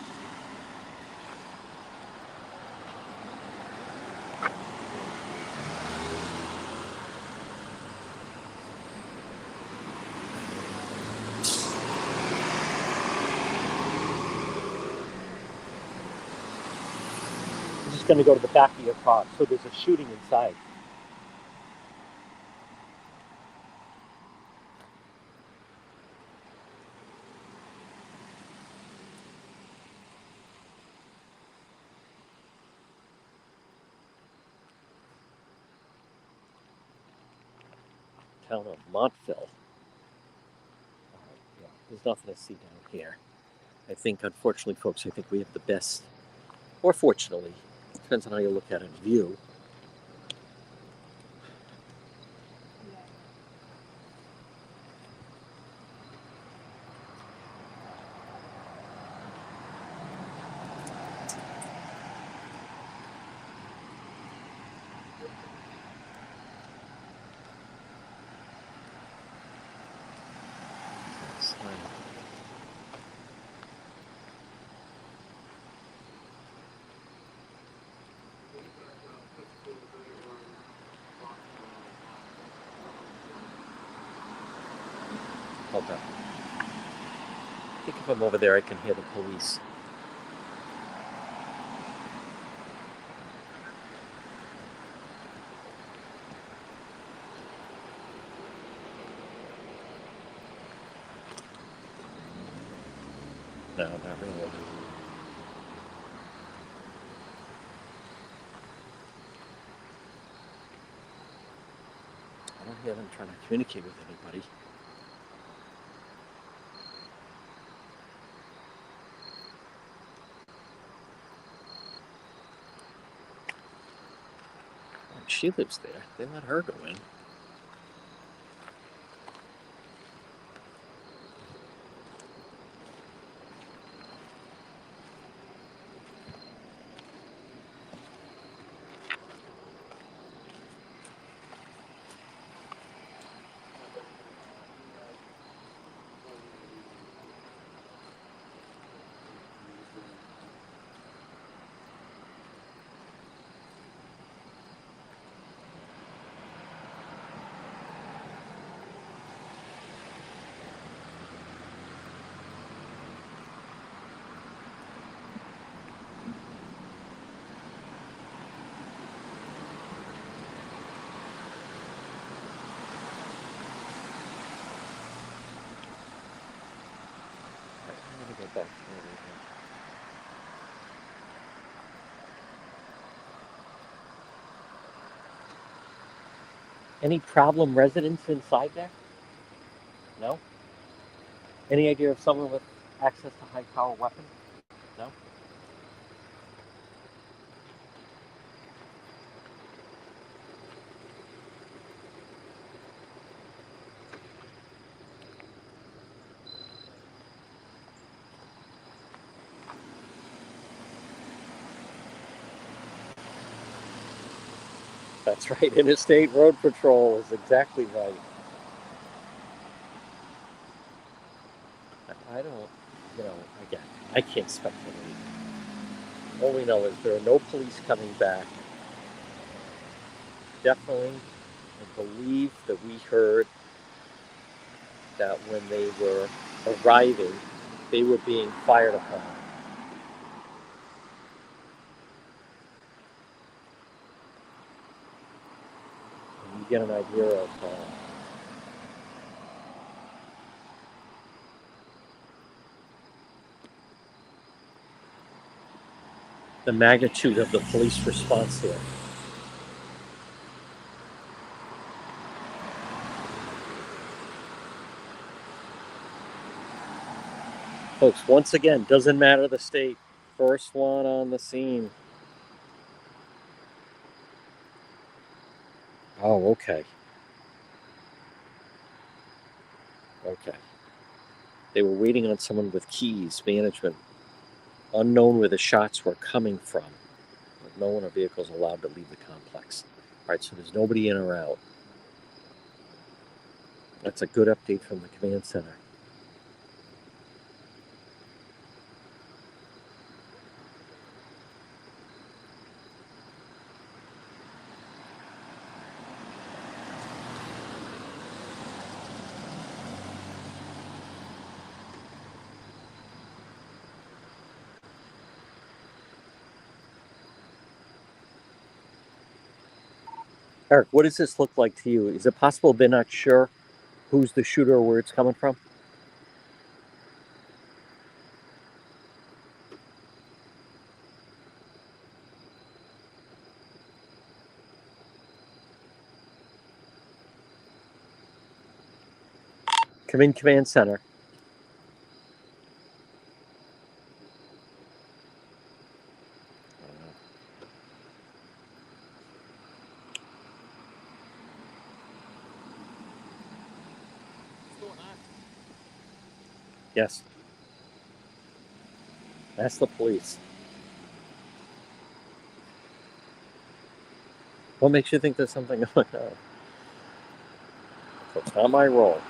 I'm just going to go to the back of your car. So there's a shooting inside. Town of Montville. Yeah, there's nothing to see down here. I think, unfortunately, folks, I think we have the best, or fortunately, depends on how you look at it, view. Okay. I think if I'm over there, I can hear the police. No, not really. I don't hear them trying to communicate with anybody. she lives there. They let her go in. I'm gonna go back to where we were. Any problem residents inside there? No? Any idea of someone with access to high power weapon? No? That's right. Interstate Road Patrol is exactly right. I don't, again, I can't speculate. All we know is there are no police coming back. Definitely, I believe that we heard that when they were arriving, they were being fired upon. And you get an idea of the magnitude of the police response here. Folks, once again, doesn't matter the state. First one on the scene. Oh, okay. Okay. They were waiting on someone with keys, management. Unknown where the shots were coming from. But no one or vehicles allowed to leave the complex. All right, so there's nobody in or out. That's a good update from the command center. Eric, what does this look like to you? Is it possible they're not sure who's the shooter or where it's coming from? Come in, command center. Yes. That's the police. What makes you think there's something going on? That's not my role.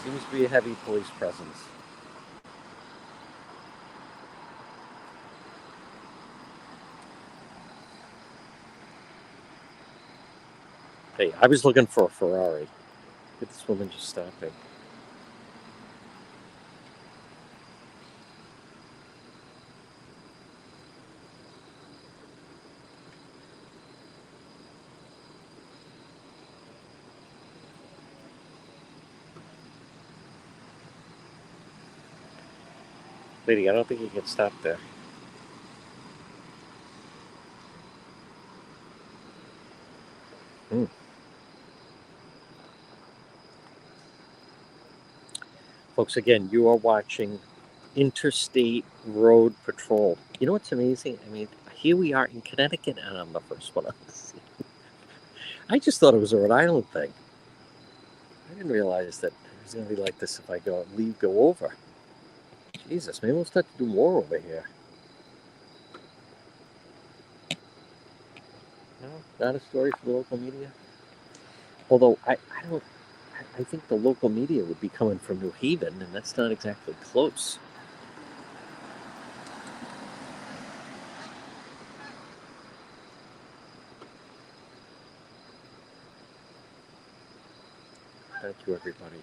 Seems to be a heavy police presence. Hey, I was looking for a Ferrari. Look at this woman just stopping. Lady, I don't think you can stop there. Folks, again, you are watching Interstate Road Patrol. You know what's amazing? I mean, here we are in Connecticut, and I'm the first one on the scene. I just thought it was a Rhode Island thing. I didn't realize that it was going to be like this if I go over. Jesus, maybe we'll start to do more over here. No, not a story for the local media. Although I think the local media would be coming from New Haven, and that's not exactly close. Thank you, everybody.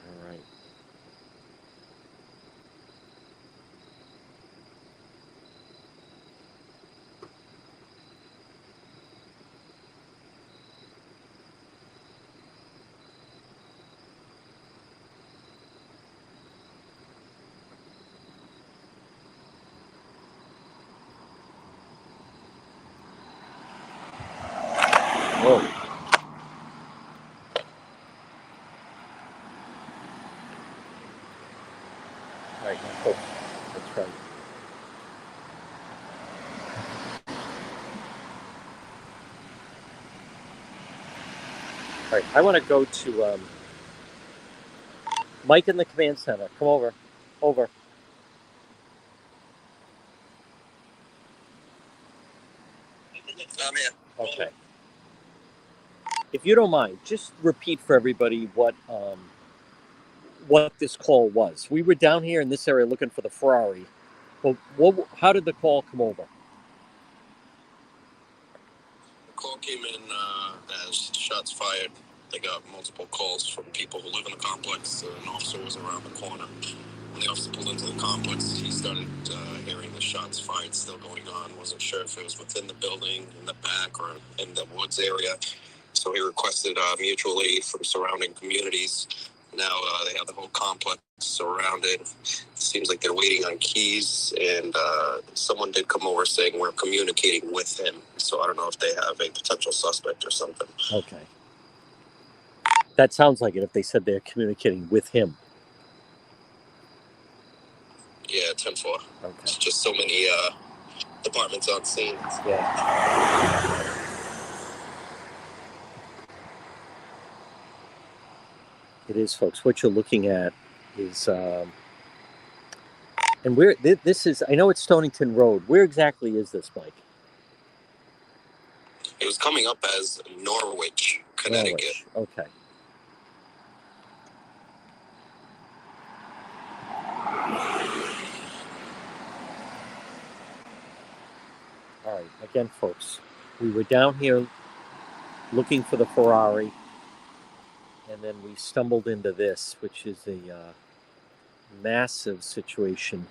All right. Whoa. All right, now, folks, that's right. All right, I want to go to Mike in the command center. Come over. Over. I'm here. Okay. If you don't mind, just repeat for everybody what this call was. We were down here in this area looking for the Ferrari. But how did the call come over? The call came in as shots fired. They got multiple calls from people who live in the complex. An officer was around the corner. When the officer pulled into the complex, he started hearing the shots fired still going on. Wasn't sure if it was within the building, in the back, or in the woods area. So he requested mutual aid from surrounding communities. Now they have the whole complex surrounded. Seems like they're waiting on keys, and someone did come over saying we're communicating with him. So I don't know if they have a potential suspect or something. Okay. That sounds like it if they said they're communicating with him. Yeah, 10-4. Okay. It's just so many departments on scene. Yeah. It is, folks. What you're looking at is, and this is, I know it's Stonington Road. Where exactly is this, Mike? It was coming up as Norwich, Connecticut. Norwich. Okay. All right. Again, folks, we were down here looking for the Ferrari, and then we stumbled into this, which is a massive situation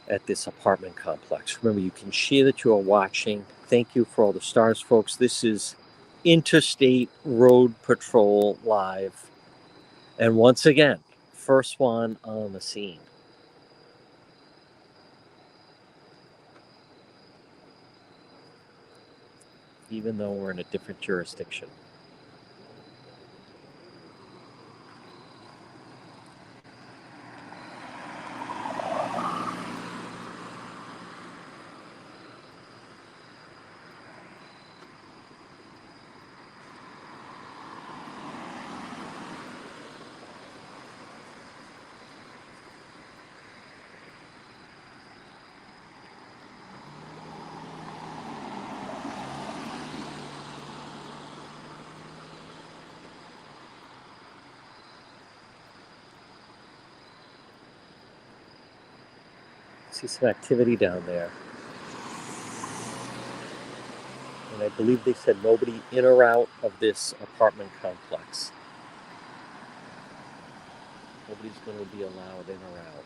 at this apartment complex. Remember, you can share that you are watching. Thank you for all the stars, folks. This is Interstate Road Patrol Live. And once again, first one on the scene. Even though we're in a different jurisdiction. See some activity down there. And I believe they said nobody in or out of this apartment complex. Nobody's going to be allowed in or out.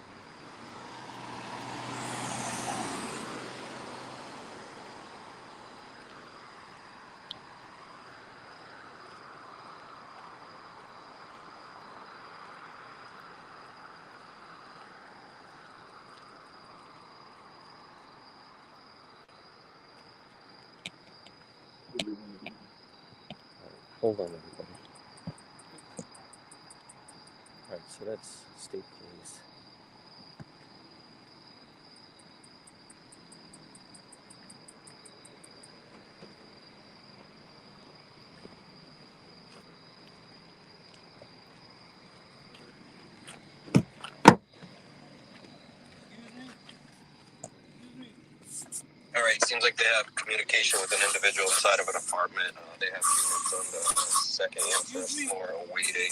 Hold on, everybody. All right, so that's state police. All right, seems like they have communication with an individual inside of an apartment. They have units on the second and first floor awaiting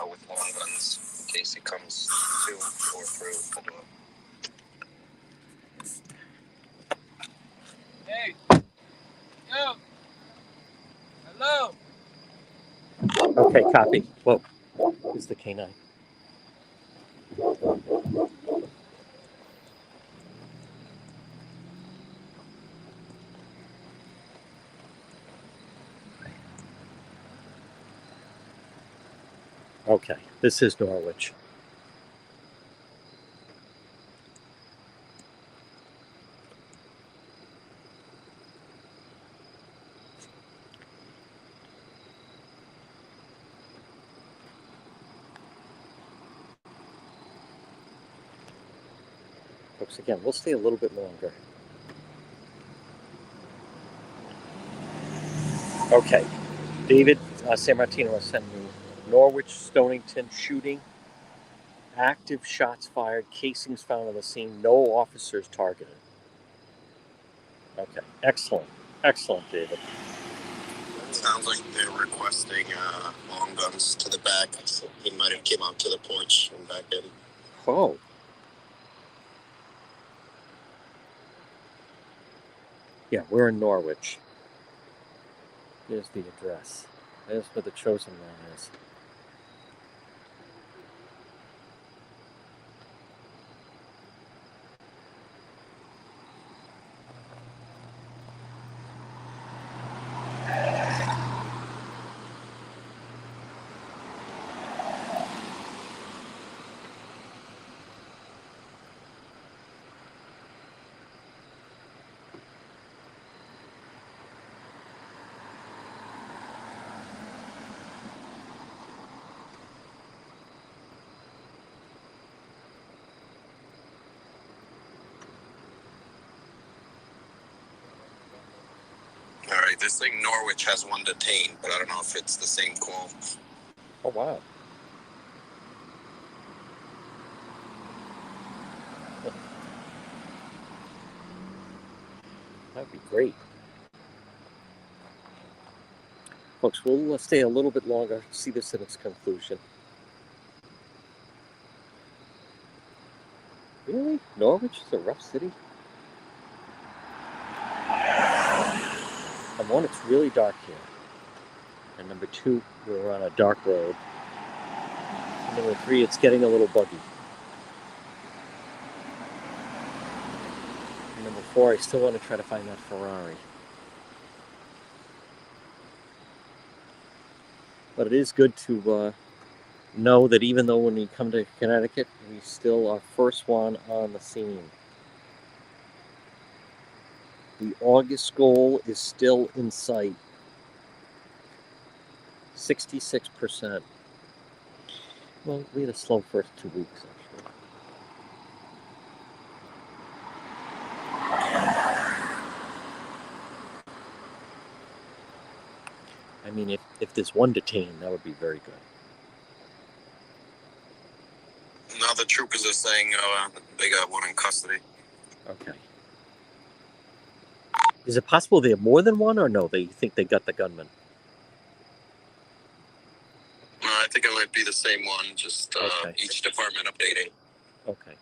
with long guns in case he comes to or through the door. Hey, yo, hello. Okay, copy. Whoa, who's the K9? Okay, this is Norwich. Folks, again, we'll stay a little bit longer. Okay, David San Martino has sent me Norwich Stonington shooting. Active shots fired, casings found on the scene, no officers targeted. Okay, excellent. Excellent, David. Sounds like they're requesting long guns to the back. So he might have came out to the porch and back in. Oh. Yeah, we're in Norwich. Here's the address. There's where the chosen one is. All right, this thing Norwich has one detained, but I don't know if it's the same call. Oh, wow. That'd be great. Folks, we'll stay a little bit longer, see this in its conclusion. Really? Norwich is a rough city? And one, it's really dark here. And number two, we're on a dark road. And number three, it's getting a little buggy. And number four, I still want to try to find that Ferrari. But it is good to know that even though when we come to Connecticut, we still are first one on the scene. The August goal is still in sight. 66%. Well, we had a slow first 2 weeks, actually. I mean, if there's one detained, that would be very good. Now the troopers are saying they got one in custody. Okay. Is it possible they have more than one, or no, they think they got the gunman? I think it might be the same one, just Okay. each department updating. Okay.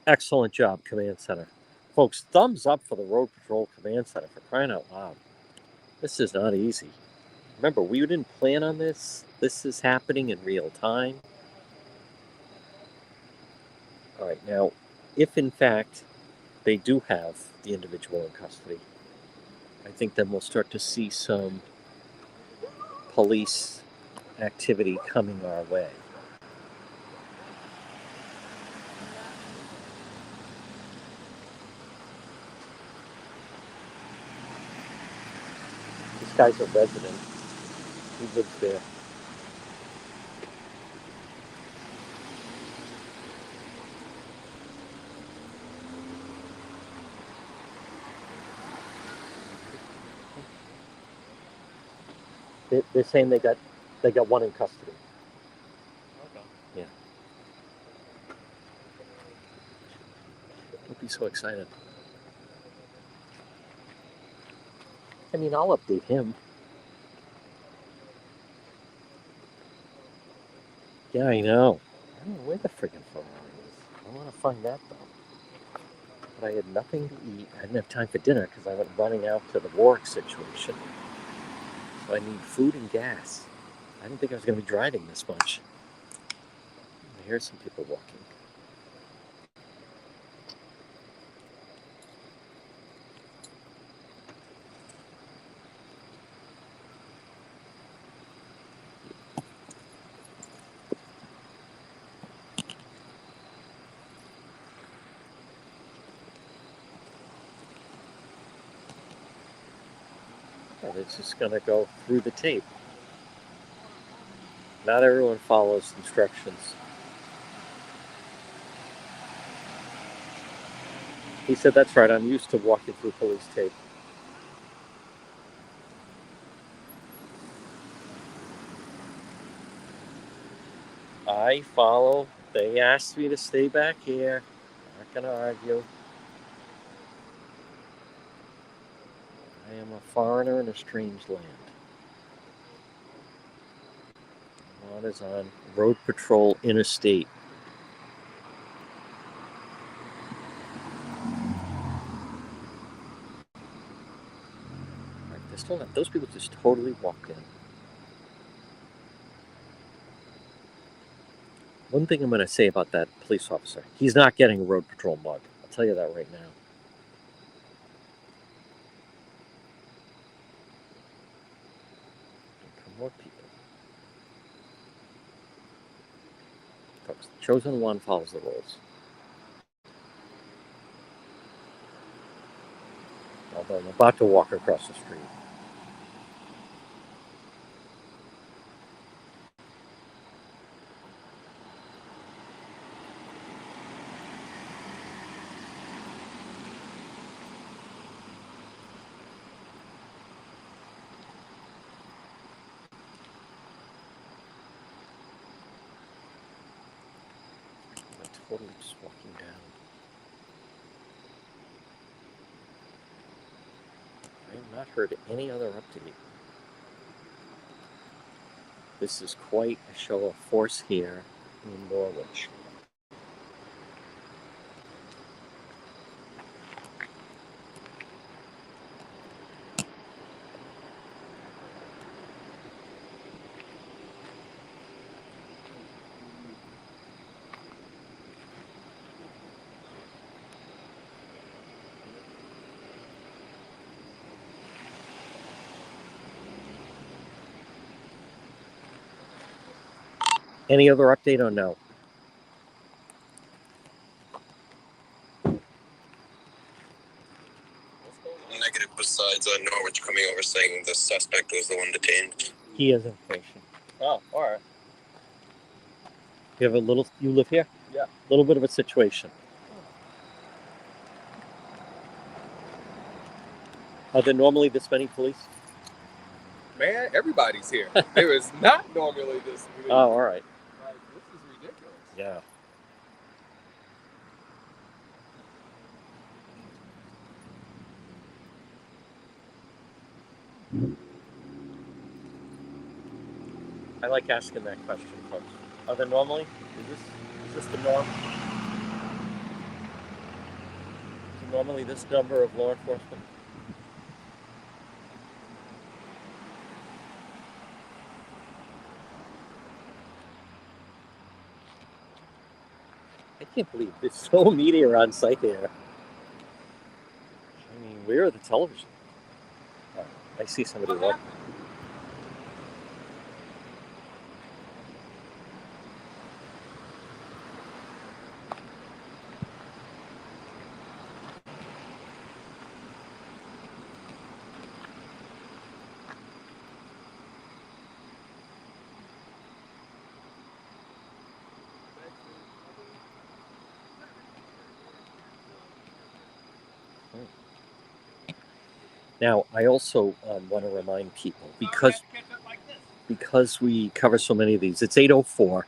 Excellent job, Command Center. Folks, thumbs up for the Road Patrol Command Center, for crying out loud. This is not easy. Remember, we didn't plan on this. This is happening in real time. All right, now, if in fact they do have the individual in custody, I think then we'll start to see some police activity coming our way. guy's a resident. He lives there. They're saying they got one in custody. Okay. Yeah. Don't be so excited. I mean, I'll update him. Yeah, I know. I don't know where the friggin' Ferrari is. I want to find that though. But I had nothing to eat. I didn't have time for dinner because I went running out to the work situation. So I need food and gas. I didn't think I was going to be driving this much. I hear some people walking. And it's just going to go through the tape. Not everyone follows instructions. He said, that's right, I'm used to walking through police tape. I follow. They asked me to stay back here. Not going to argue. I am a foreigner in a strange land. Rhode is on Road Patrol Interstate. Right, they're still not, those people just totally walked in. One thing I'm going to say about that police officer, he's not getting a Road Patrol mug. I'll tell you that right now. More people. Folks, the chosen one follows the rules. Although I'm about to walk across the street. I'm totally just walking down. I have not heard any other update. This is quite a show of force here in Norwich. Any other update or no? Negative besides Norwich coming over saying the suspect was the one detained. He has information. Oh, all right. You live here? Yeah. A little bit of a situation. Are there normally this many police? Man, everybody's here. There is not normally this. Oh, all right. Like, this is ridiculous. Yeah. I like asking that question, folks. Are there normally? Is this the norm? Is it normally this number of law enforcement? I can't believe there's so media on site here. I mean, where are the television? Oh, I see somebody walking. Now, I also want to remind people, because we cover so many of these, it's 8:04.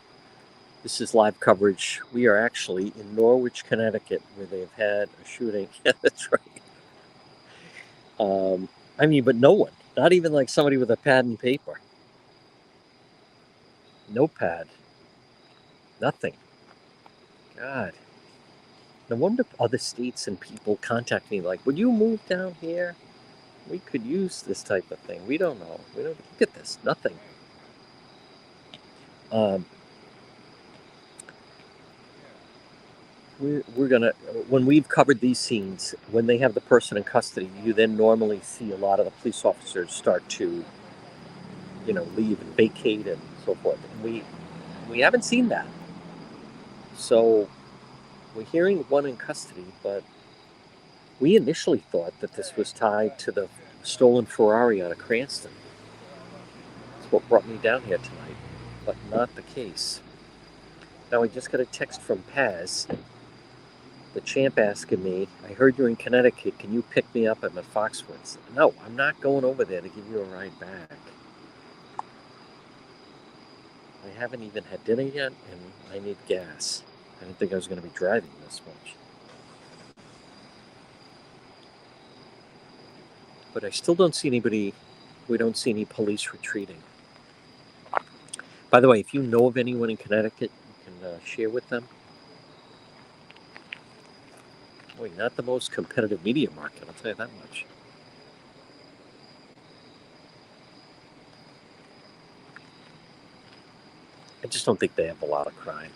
This is live coverage. We are actually in Norwich, Connecticut, where they've had a shooting. Yeah, that's right. I mean, but no one, not even like somebody with a pad and paper. No pad. Nothing. God. No wonder other states and people contact me like, would you move down here? We could use this type of thing. We don't know. We don't look at this. Nothing. We're gonna, when we've covered these scenes, when they have the person in custody, you then normally see a lot of the police officers start to, leave and vacate and so forth. And we haven't seen that. So we're hearing one in custody, but we initially thought that this was tied to the stolen Ferrari out of Cranston. That's what brought me down here tonight, but not the case. Now I just got a text from Paz, the champ, asking me, I heard you're in Connecticut, can you pick me up? I'm at Foxwoods. No, I'm not going over there to give you a ride back. I haven't even had dinner yet, and I need gas. I didn't think I was going to be driving this much. But I still don't see anybody, we don't see any police retreating. By the way, if you know of anyone in Connecticut, you can share with them. Boy, not the most competitive media market, I'll tell you that much. I just don't think they have a lot of crime.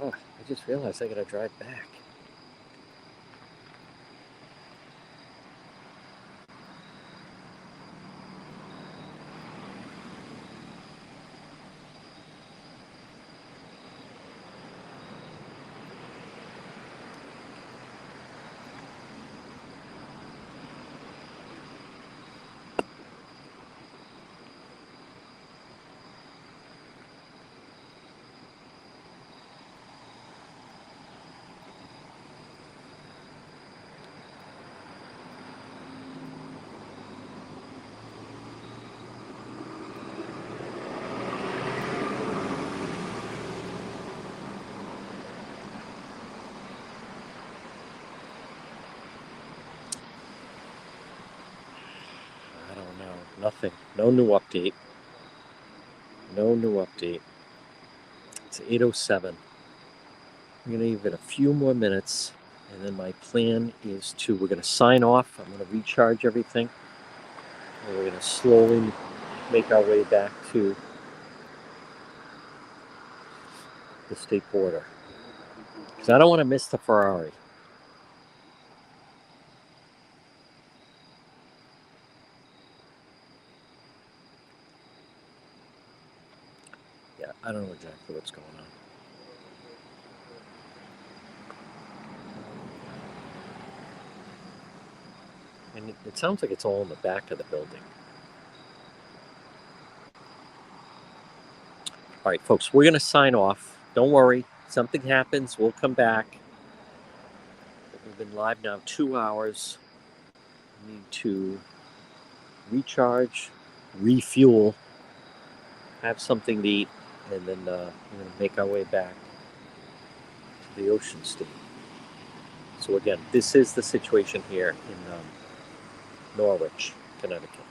Oh, I just realized I gotta drive back. I don't know. Nothing. No new update. No new update. It's 8:07. I'm going to give it a few more minutes, and then my plan is we're going to sign off. I'm going to recharge everything, and we're going to slowly make our way back to the state border. Because I don't want to miss the Ferrari. Yeah, I don't know exactly what's going on. And it sounds like it's all in the back of the building. All right, folks, we're going to sign off. Don't worry. Something happens, we'll come back. We've been live now 2 hours. We need to recharge, refuel, have something to eat, and then we're going to make our way back to the Ocean State. So again, this is the situation here in Norwich, Connecticut.